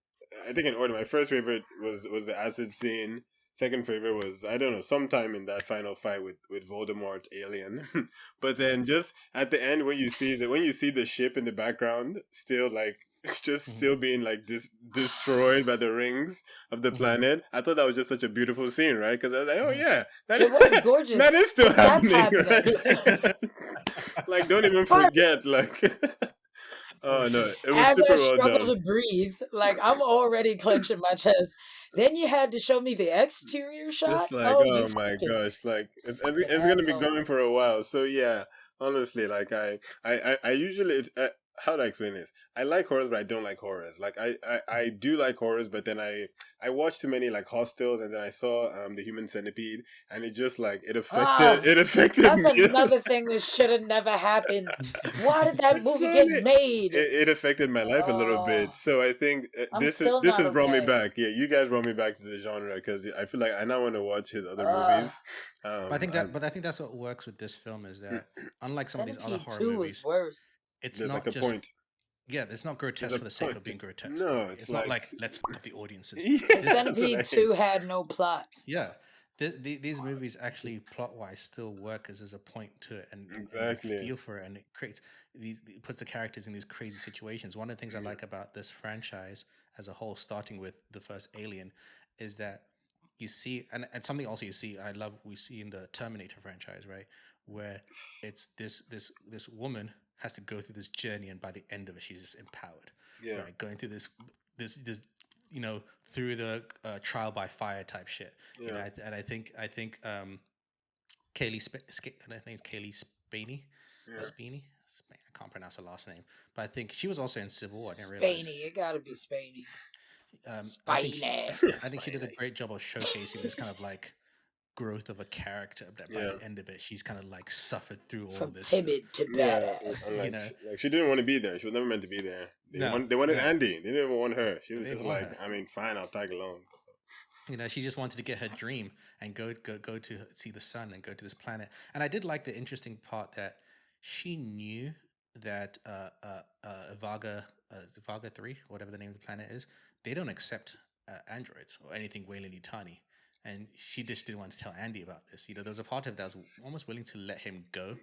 I think in order, my first favorite was the acid scene. Second favorite was I don't know sometime in that final fight with Voldemort's alien, but then just at the end when you see the ship in the background still like it's just Mhm, still being like destroyed by the rings of the mhm. planet. I thought that was just such a beautiful scene, right? Because I was like, oh Mhm. yeah, It was gorgeous. that is still That's happening, happening. right? Like don't even Part forget, like Oh oh no, shit. it was as I super well struggle done. to breathe, like I'm already clenching my chest. Then you had to show me the exterior shot. Just like, Oh, you oh my fucking gosh, like fucking it's gonna be asshole. going for a while. So yeah, honestly, like I usually how do I explain this? I like horrors, but I don't like horrors. Like I do like horrors, but then I watched too many like Hostels, and then I saw the Human Centipede, and it just like Ah, it affected that's me. another thing that should have never happened. Why did that It's movie get funny. made? It affected my life a little Oh, bit, so I think I'm still this not has brought me okay. back. Yeah, you guys brought me back to the genre because I feel like I now want to watch his other Uh, movies. But I think that's what works with this film is that unlike some of these other Centipede horror 2 is movies, worse. it's there's like not a just point. yeah, it's not There's grotesque a for the sake point. of being grotesque, No, right? it's It's not like like let's fuck up the audiences. Because yeah, This that's what I Centipede hate. 2 had no plot. yeah, these movies actually plot wise still work as there's a point to it, and you Exactly. feel for it, and it creates it puts the characters in these crazy situations. One of the things I Mhm. like about this franchise as a whole, starting with the first Alien, is that you see, and something also you see, we see in the Terminator franchise, right, where it's this woman has to go through this journey, and by the end of it, she's just empowered, Yeah. right, going through this through the trial by fire type shit, Yeah. and Kaylee, I think it's Kaylee Spaney or Yeah. Speeney. I can't pronounce her last name, but I think she was also in Civil War. I didn't realize. Spainy. It gotta be Spainy. I think Spainy. I think she did a great job of showcasing this kind of like growth of a character that by Yeah. the end of it she's kind of like suffered through all From this stuff. timid to Yeah, and badass. You like know, she didn't want to be there. She was never meant to be there. no, They wanted no, Andy. They didn't even want her. She they was didn't just want like, her. I mean, fine, I'll tag along. She just wanted to get her dream and go to see the sun and go to this planet. And I did like the interesting part that she knew that Vaga Vaga 3, whatever the name of the planet is, they don't accept androids or anything Weyland-Yutani. And she just didn't want to tell Andy about this. There's a part of her that was almost willing to let him go at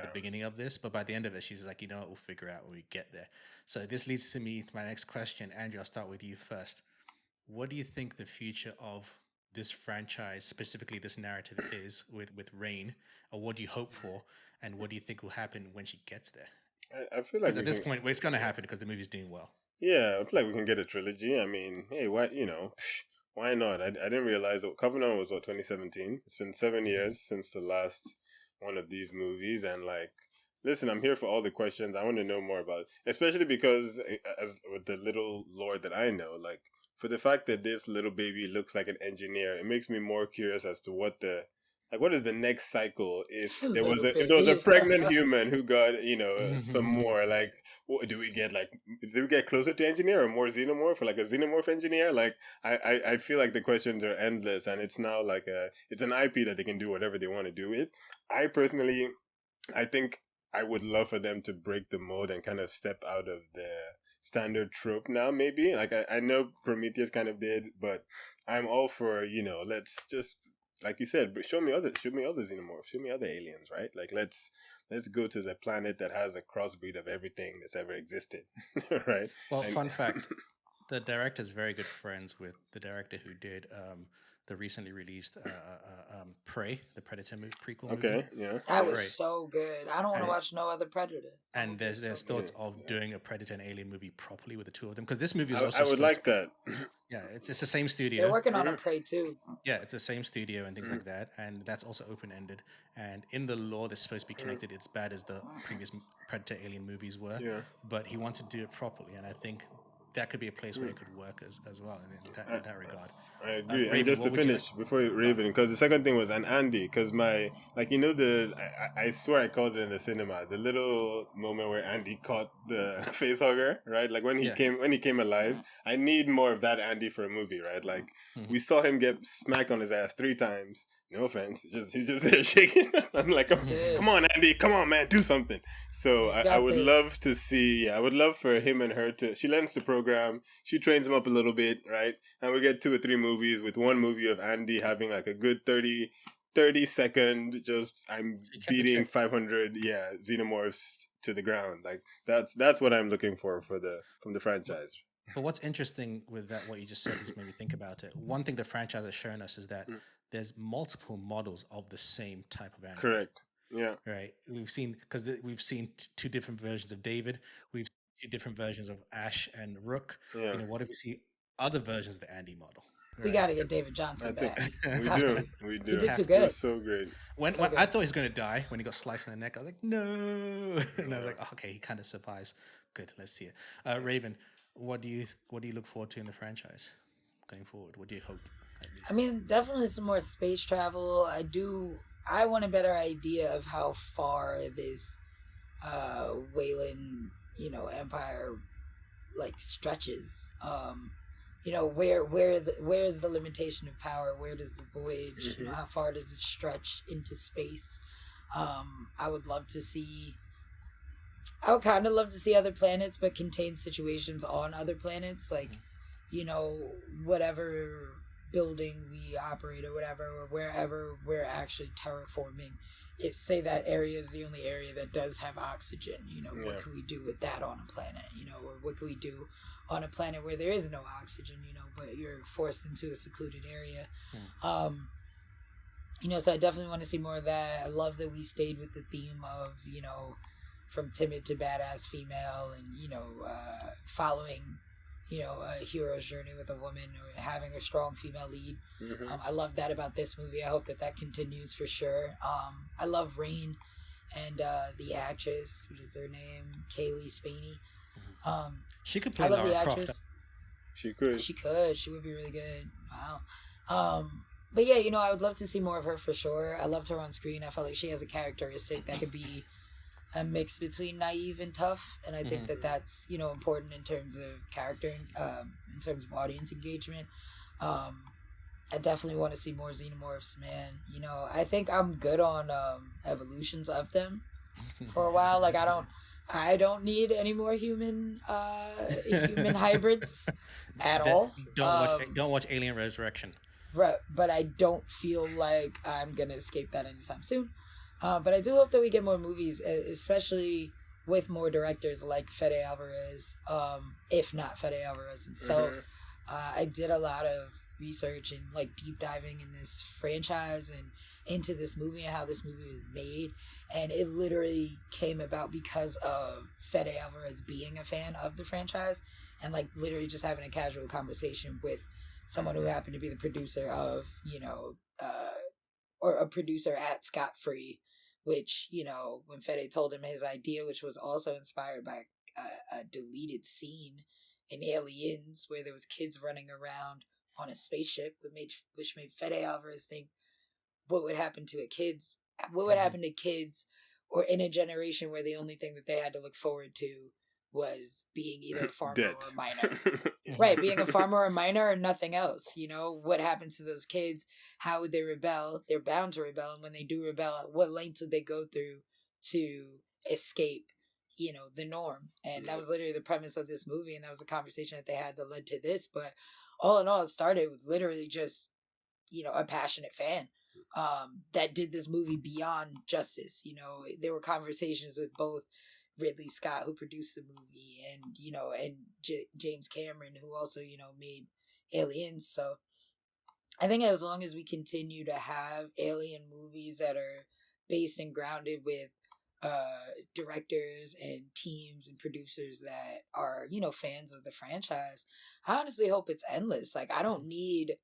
the Yeah. beginning of this, but by the end of it, she's like, what, we'll figure out when we get there. So this leads to my next question. Andrew, I'll start with you first. What do you think the future of this franchise, specifically this narrative, is with Rain, or what do you hope for, and what do you think will happen when she gets there? I feel like Because we at this can. point, well, it's going to happen because the movie's doing well. Yeah, I feel like we can get a trilogy. I mean, hey, why why not? I didn't realize that Covenant was what 2017. It's been 7 years since the last one of these movies, and like, listen, I'm here for all the questions. I want to know more about, especially because as with the little lore that I know, like for the fact that this little baby looks like an engineer, it makes me more curious as to what is the next cycle if if there was a pregnant human who got some more like what do we get, like do we get closer to engineer or more xenomorph or like a xenomorph engineer, like I feel like the questions are endless, and it's now like it's an IP that they can do whatever they want to do with. I personally, I think I would love for them to break the mold and kind of step out of the standard trope now, maybe. Like I know Prometheus kind of did, but I'm all for, let's just like you said, show me other xenomorphs, show me other aliens, right? Like let's go to the planet that has a crossbreed of everything that's ever existed. Right? Well, And fun fact: the director is very good friends with the director who did the recently released Prey, the Predator prequel movie. okay, yeah. That was Right. so good. I don't want to And watch no other Predator. and there's so thoughts good. of Yeah. doing a Predator and Alien movie properly with the two of them, because this movie is also I would supposed like that. yeah, it's the same They're studio. working on a Mhm. Prey too. Yeah, it's the same studio and things Mhm. like that, and that's also open ended. And in the lore, they're supposed to be connected. It's bad as the previous Predator Alien movies were, Yeah. but he wanted to do it properly, and I think that could be a place where Mm. it could work as well I, in that regard. I agree. And Raven, just what to would you like? finish before you, Go on. Raven, because the second thing was an Andy, because my like I swear I called it in the cinema, the little moment where Andy caught the face hugger, right? Like Yeah. when he came alive. I need more of that Andy for a movie, right? Like Mhm. we saw him get smacked on his ass 3 times. No offense, he's just there shaking. I'm like, come on, Andy, come on, man, do something. So You I got would this. love to see. Yeah, I would love for him and her to. She learns the program. She trains him up a little bit, right? And we get 2 or 3 movies, with one movie of Andy having like a good 30 second, just I'm She kept it beating short. 500 xenomorphs to the ground. Like that's what I'm looking for from the franchise. But what's interesting with that, what you just said, just made me think about it. One thing the franchise has shown us is that Mm. there's multiple models of the same type of android. Correct. Yeah. Right. We've seen two different versions of David. We've seen two different versions of Ash and Rook. Yeah. What if we see other versions of the Andy model? We got to get David Johnson I think back. we Have do. to. We He do. did too It good. was so great. when So when good. I thought he was going to die when he got sliced in the neck, I was like, no. And I was Yeah. like, oh, okay, he kind of survives. Good. Let's see it. Raven, what do you look forward to in the franchise going forward? What do you hope? At least? I mean, definitely some more space travel. I want a better idea of how far this Wayland, empire like stretches. Where's the limitation of power? Where does the voyage? Mhm. How far does it stretch into space? I would love to see. I would kind of love to see other planets, but contain situations on other planets, like whatever building we operate or whatever, or wherever we're actually terraforming if say that area is the only area that does have oxygen, what Yeah. can we do with that on a planet, or what can we do on a planet where there is no oxygen, but you're forced into a secluded area. um so I definitely want to see more of that. I love that we stayed with the theme of, from timid to badass female, and following a hero's journey with a woman, or having a strong female lead. I love that about this movie. I hope that continues for sure. I love Rain and the actress, what is their name, Kaylee Spaney. She could I play love Lara the Croft. actress. She could. She would be really good. Wow. But yeah, I would love to see more of her for sure. I loved her on screen. I felt like she has a characteristic that could be a mix between naive and tough, and I think that that's important in terms of character, in terms of audience engagement. I definitely want to see more xenomorphs, man. I think I'm good on evolutions of them for a while. Like I don't need any more human hybrids at all. Don't watch Alien Resurrection. Right, but I don't feel like I'm gonna escape that anytime soon. But I do hope that we get more movies, especially with more directors like Fede Alvarez, if not Fede Alvarez himself. I did a lot of research and like deep diving in this franchise and into this movie and how this movie was made, and it literally came about because of Fede Alvarez being a fan of the franchise, and like literally just having a casual conversation with someone who happened to be the producer of or a producer at Scott Free, which when Fede told him his idea, which was also inspired by a deleted scene in Aliens where there was kids running around on a spaceship, which made Fede Alvarez think, what would happen to kids or in a generation where the only thing that they had to look forward to was being either a farmer Dead. or a miner. Right, being a farmer or a miner or nothing else. What happens to those kids? How would they rebel? They're bound to rebel, and when they do rebel, what lengths would they go through to escape the norm? And that was literally the premise of this movie, and that was the conversation that they had that led to this. But all in all, it started with literally just a passionate fan that did this movie beyond justice. There were conversations with both Ridley Scott, who produced the movie, and James Cameron, who also made Aliens. So I think as long as we continue to have alien movies that are based and grounded with directors and teams and producers that are fans of the franchise, I honestly hope it's endless. Like I don't need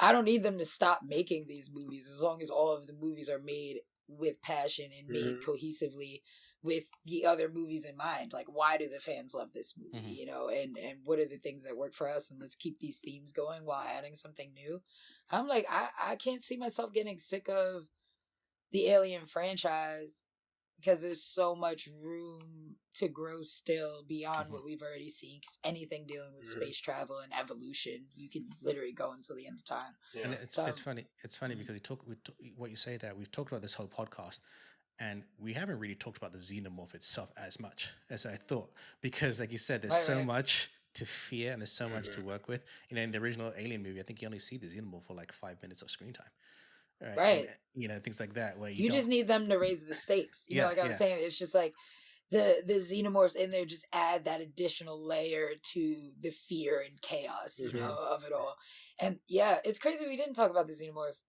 I don't need them to stop making these movies, as long as all of the movies are made with passion and made cohesively with the other movies in mind. Like, why do the fans love this movie? And what are the things that work for us, and let's keep these themes going while adding something new. I'm like, I can't see myself getting sick of the Alien franchise, because there's so much room to grow still beyond what we've already seen. Because anything dealing with space travel and evolution, you can literally go until the end of time. Yeah. And it's funny. It's funny because what you say that we've talked about this whole podcast, and we haven't really talked about the xenomorph itself as much as I thought, because like you said, there's so much to fear and there's so much to work with. In the original Alien movie, I think you only see the xenomorph for like 5 minutes of screen time. Right. And, things like that where you just need them to raise the stakes. Like I was saying, it's just like the xenomorphs in there just add that additional layer to the fear and chaos, of it all. And yeah, it's crazy we didn't talk about the xenomorphs.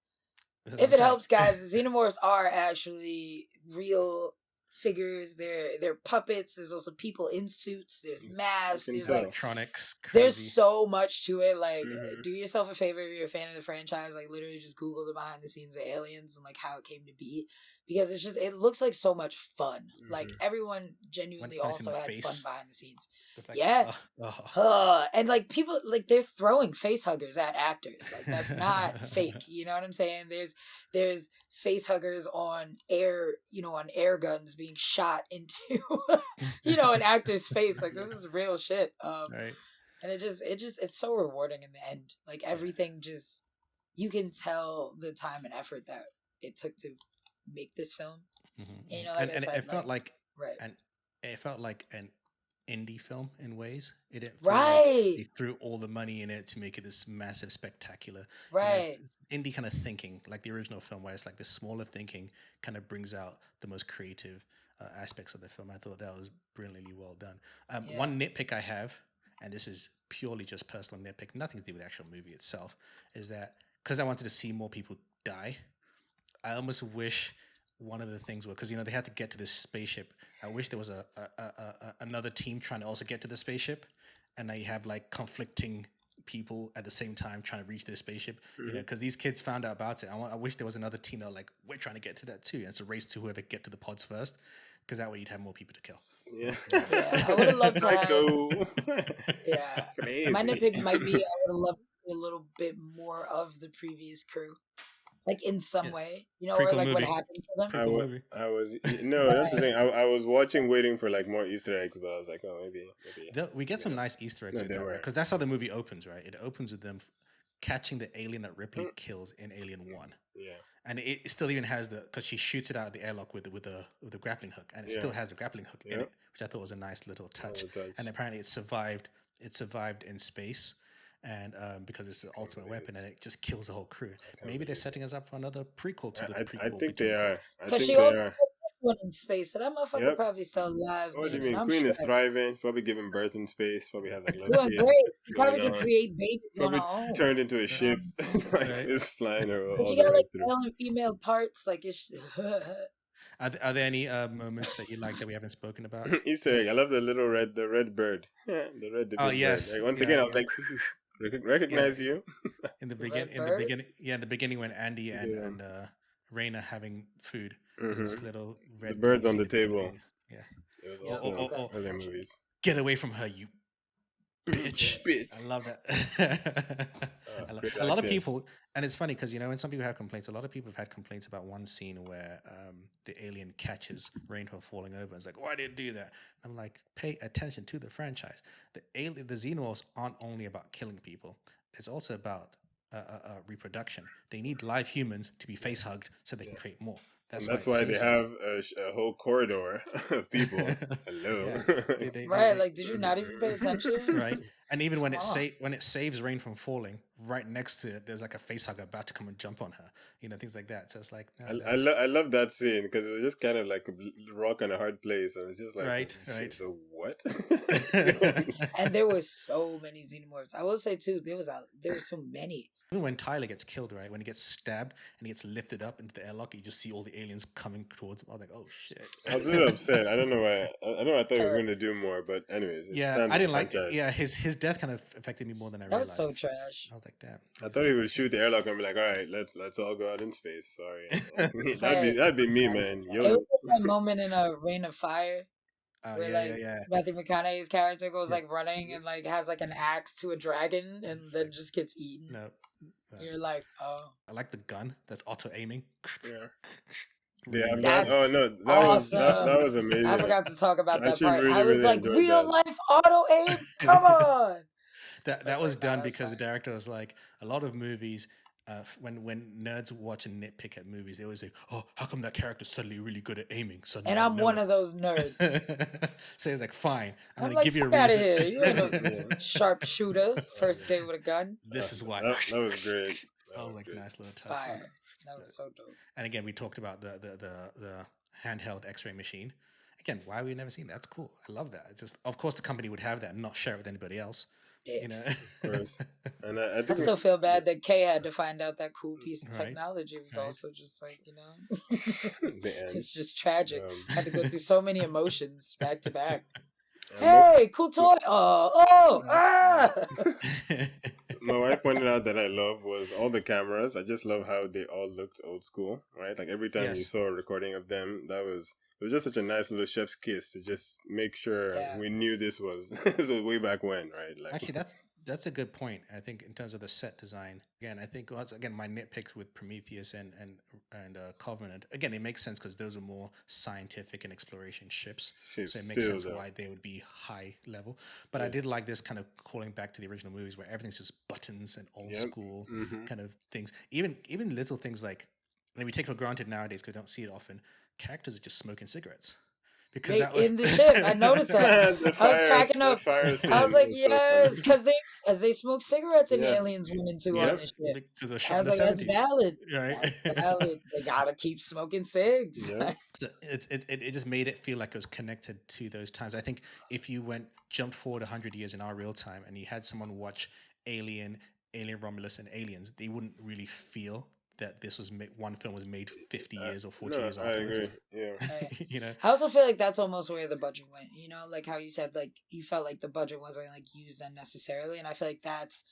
If it helps, guys, the xenomorphs are actually real figures. They're puppets. There's also people in suits. There's masks. There's like electronics. There's so much to it. Like, do yourself a favor if you're a fan of the franchise. Like, literally just Google the behind the scenes of Aliens and like how it came to be, because it looks like so much fun. Like everyone genuinely also had fun behind the scenes. Like, and like people, like they're throwing face huggers at actors. Like that's not fake. You know what I'm saying? There's face huggers on air, on air guns being shot into, an actor's face. Like this is real shit. Right. And it's so rewarding in the end. Like everything just, you can tell the time and effort that it took to make this film. And it felt like, right. And it felt like, and indie film in ways. It didn't feel like Right. they threw all the money in it to make it this massive spectacular. Right. It's indie kind of thinking, like the original film, where it's like the smaller thinking kind of brings out the most creative aspects of the film. I thought that was brilliantly well done. Yeah. One nitpick I have, and this is purely just personal nitpick, nothing to do with the actual movie itself, is that because I wanted to see more people die, I almost wish one of the things were, because they had to get to this spaceship. I wish there was another team trying to also get to the spaceship, and now you have like conflicting people at the same time trying to reach this spaceship. Because these kids found out about it. I wish there was another team that were like, we're trying to get to that too. And it's a race to whoever get to the pods first, because that way you'd have more people to kill. Yeah. Yeah, I would have loved to have. Psycho. Yeah. Crazy. My nitpick might be I would have loved to see a little bit more of the previous crew. Like in some Yes. way, or Prequel like what movie. happened to them. Prequel movie. I was no, that's the thing. I was watching, waiting for like more Easter eggs, but I was like, oh, maybe. We get some nice Easter eggs No, with they that, were. because that's how the movie opens, right? It opens with them catching the alien that Ripley kills in Alien 1. Yeah. And it still even has because she shoots it out of the airlock with a grappling hook, and it still has the grappling hook in it, which I thought was a nice little touch. And apparently it survived in space, and because it's the ultimate weapon, and it just kills the whole crew. Maybe they're setting us up for another prequel to the prequel. I think they are. Because she also one in space, so that motherfucker probably still alive. What do you man, mean? I'm Queen sure is thriving. Probably giving birth in space. Probably has like little doing kids great. She going probably can on. create babies Probably on her own. turned into a ship, like Right. is flying her But all she the got way like through. male and female parts. Like it's. Are there any moments that you like that we haven't spoken about? Easter egg. I love the red bird. Yeah, the red. Oh, big yes. bird. Like, once Yeah, again, I was yeah. like, recognize you. In the Red beginning, bird? in the beginning when Andy and Raina having food, there's this little red The birds bird on the scene at beginning. table. Yeah. It was Yeah, also okay. earlier movies. Get away from her, you bitch. Bitch. I love that. Great A lot of acting. people, and it's funny because when some people have complaints, a lot of people have had complaints about one scene where the alien catches Rain from falling over. It's like, why did it do that? I'm like, pay attention to the franchise. The xenomorphs aren't only about killing people. It's also about reproduction. They need live humans to be face hugged so they can create more. That's why they have a whole corridor of people. Hello. Right, like did you not even pay attention? Right. And even when Come when it saves Rain from falling, right next to it, there's like a face hugger about to come and jump on her. Things like that. So it's like, no, I love that scene because it was just kind of like a rock and a hard place, and it's just like, Right, oh, right. So what? And there was so many xenomorphs. I will say too, there was so many. Even when Tyler gets killed, right? When he gets stabbed and he gets lifted up into the airlock, you just see all the aliens coming towards him. I was like, oh shit. I was really upset. I don't know why. I thought he was going to do more, but anyways, yeah, I didn't like it. Yeah, his death kind of affected me more than I That was realized. so trash. I was like, damn. I thought he would shoot the airlock and be like, all right, let's all go out in space. Sorry. Right. that'd be me, man. It was like that moment in a Rain of Fire. Oh, Where yeah. Matthew McConaughey's character goes like running and like has like an axe to a dragon and then just gets eaten. No. You're like, oh. I like the gun that's auto aiming. Yeah. That's oh no, that awesome. that was amazing. I forgot to talk about that actually part. really, I was really like, enjoyed real that. life auto aim? Come on. That was like, done that's because fine. the director was like, a lot of movies, when nerds watch and nitpick at movies, they always say, "Oh, how come that character's suddenly really good at aiming?" Suddenly, And I'm one of those nerds. So he's like, "Fine, I'm gonna like, give you a fuck out of reason." here. You ain't a sharpshooter. First day with a gun. This is why. That was great. I was like, nice little touch. Fire. That was so dope. And again, we talked about the handheld X-ray machine. Again, why we never seen that? That's cool. I love that. It's just, of course, the company would have that and not share it with anybody else. Dicks. Of course. And I I think still feel bad that Kay had to find out that cool piece of Right, technology was right. also just like, the end. it's just tragic. Um, Had to go through so many emotions back to back. Hey, cool toy! My wife pointed out that I love was all the cameras. I just love how they all looked old school, right? Like every time you Yes. saw a recording of them, it was just such a nice little chef's kiss to just make sure we knew this was way back when, right? Like Actually, that's a good point. I think in terms of the set design, again, I think once again my nitpicks with Prometheus and Covenant. Again, it makes sense because those are more scientific and exploration ships, so it makes sense why they would be high level. But I did like this kind of calling back to the original movies where everything's just buttons and old school kind of things. Even little things like, and we take for granted nowadays because we don't see it often. Characters are just smoking cigarettes. because They that was in the ship. I noticed that. I was cracking the up. fire I was scene like, was so yes, funny. because they smoke cigarettes in Yeah. Aliens 1 and 2 on Yep. this ship. because it was I shot in was the like, that's 70s, valid. right? That's valid. They gotta keep smoking cigs. Yep. So it just made it feel like it was connected to those times. I think if you jumped forward 100 years in our real time and you had someone watch Alien, Alien Romulus, and Aliens, they wouldn't really feel that this was one film was made 50 years or 40 No, years I afterwards. agree. Yeah. Right. You know, I also feel like that's almost where the budget went. You know, like how you said, like you felt like the budget wasn't like used unnecessarily, and I feel like that's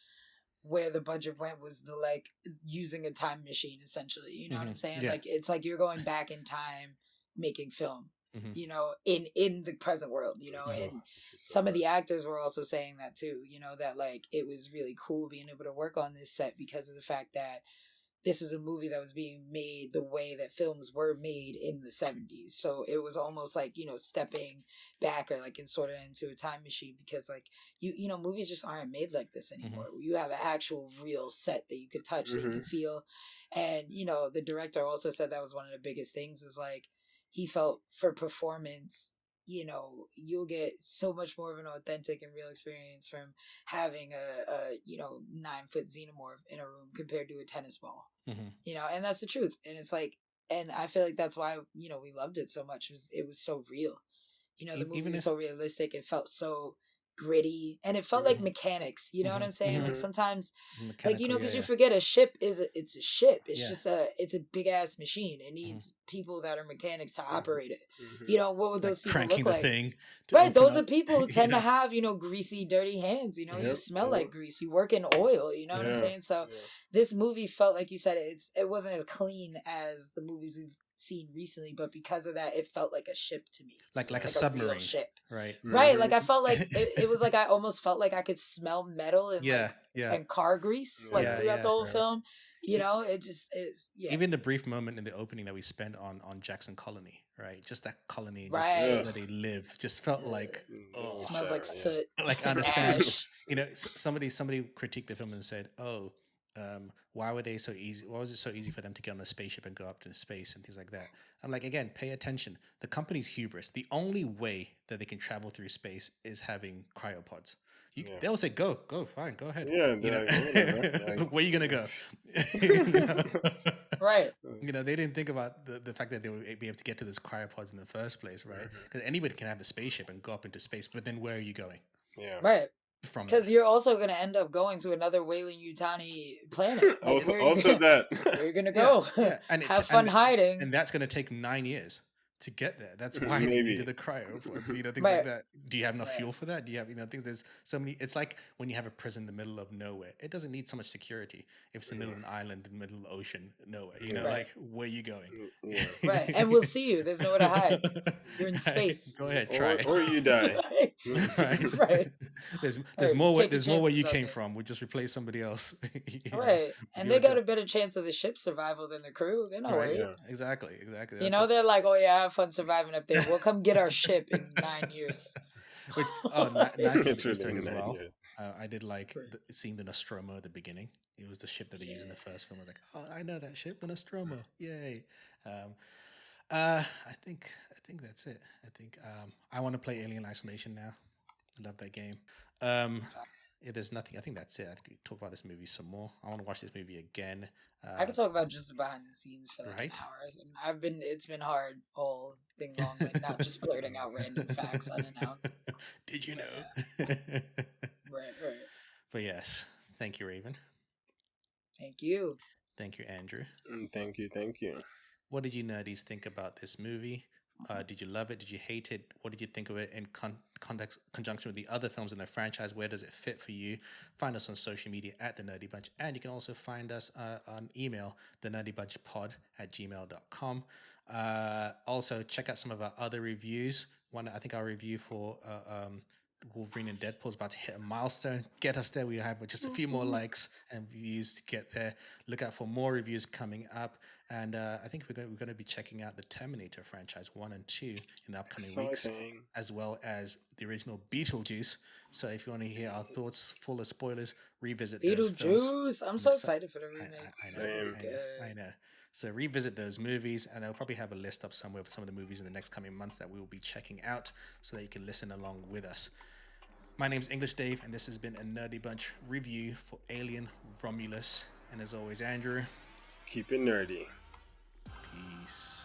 where the budget went was the like using a time machine essentially. You know what I'm saying? Yeah. Like it's like you're going back in time making film. Mm-hmm. You know, in the present world. You know, and some of the actors were also saying that too. You know, that like it was really cool being able to work on this set because of the fact that this is a movie that was being made the way that films were made in the 70s. So it was almost like, you know, stepping back or like in sort of into a time machine because like you know, movies just aren't made like this anymore. You have an actual real set that you could touch, that you can feel. And, you know, the director also said that was one of the biggest things was like he felt for performance, you know, you'll get so much more of an authentic and real experience from having a you know 9-foot xenomorph in a room compared to a tennis ball. You know, and that's the truth. And it's like, and I feel like that's why, you know, we loved it so much. It was so real. You know, the movie Even was if so realistic. It felt so gritty, and it felt like mechanics. You know what I'm saying? Like sometimes, like you mechanical, know, because yeah, you forget a ship it's a ship. It's yeah. just it's a big ass machine. It needs people that are mechanics to operate it. You know, what would those Like people cranking look the like? thing to Right, open those are up. people who You tend to know, have, you know, greasy, dirty hands. You know, you Yep. smell like grease. You work in oil. You know what I'm Yeah. saying? So Yeah. this movie felt like you said it wasn't as clean as the movies we've seen recently, but because of that, it felt like a ship to me, like a like a real submarine, ship. right? Right, like I felt like it was like I almost felt like I could smell metal and Yeah, like yeah, and car grease like yeah, throughout yeah. the whole film. You know, it just is. Yeah, Even the brief moment in the opening that we spent on Jackson Colony, right? Just that colony, just right. Ugh. where they live, just felt like, It oh, was Smells like shadow, soot, like I understand. ash. You know, somebody critiqued the film and said, oh, why were they so easy? Why was it so easy for them to get on a spaceship and go up to space and things like that? I'm like, again, pay attention. The company's hubris. The only way that they can travel through space is having cryopods. They'll say, go, fine, go ahead. Yeah, You know, they're like, whatever. Like, where you gonna go? You know? Right. You know, they didn't think about the fact that they would be able to get to those cryopods in the first place, right? Because anybody can have a spaceship and go up into space, but then where are you going Yeah. Right. from Because there? you're also going to end up going to another Whaling Utani planet. Like, also, where also that. where you going to Yeah, go? yeah, Have fun hiding. and that's going to take 9 years to get there. That's why they Maybe. needed the cryopods, you know, things Right. like that. Do you have enough Right. fuel for that? Do you have, you know, things? There's so many. It's like when you have a prison in the middle of nowhere. It doesn't need so much security if it's in the middle of an island in the middle of the ocean, nowhere. You know, Right. like where you going? Yeah. Right. And we'll see you. There's nowhere to hide. You're in Right. space. Go ahead, try. Or you die. Right. Right. There's Right. more where Take your you chances out came there. from. We just replace somebody else. You know, Right. And do they our got job. a better chance of the ship's survival than the crew. They're not Right. worried. Yeah. Exactly. You know, they're like, oh, yeah, have fun surviving up there. We'll come get our ship in 9 years. Which nice little Literally Easter egg as 9 well. years. I did like Right. seeing the Nostromo at the beginning. It was the ship that they used in the first film. I was like, oh, I know that ship, the Nostromo. Yay! I think that's it. I think I want to play Alien Isolation now. I love that game. If there's nothing, I think that's it. I could talk about this movie some more. I want to watch this movie again. I could talk about just the behind the scenes for like Right? hours, and it's been hard all thing long, like not just blurting out random facts unannounced. Did you know? Right, right. But yes, thank you, Raven. Thank you. Thank you, Andrew. Thank you. Thank you. What did you nerdies think about this movie? Did you love it? Did you hate it? What did you think of it in conjunction with the other films in the franchise? Where does it fit for you? Find us on social media at The Nerdy Bunch. And you can also find us on email, thenerdybunchpod@gmail.com. Also, check out some of our other reviews. I think our review for Wolverine and Deadpool is about to hit a milestone. Get us there. We have just a few more likes and views to get there. Look out for more reviews coming up. And I think we're going to be checking out the Terminator franchise 1 and 2 in the upcoming weeks, as well as the original Beetlejuice. So if you want to hear our thoughts, full of spoilers, revisit those films. Beetlejuice. I'm so excited for the remake. Same. I know. So revisit those movies, and I'll probably have a list up somewhere of some of the movies in the next coming months that we will be checking out so that you can listen along with us. My name's English Dave, and this has been a Nerdy Bunch review for Alien Romulus. And as always, Andrew, Keep it nerdy. peace.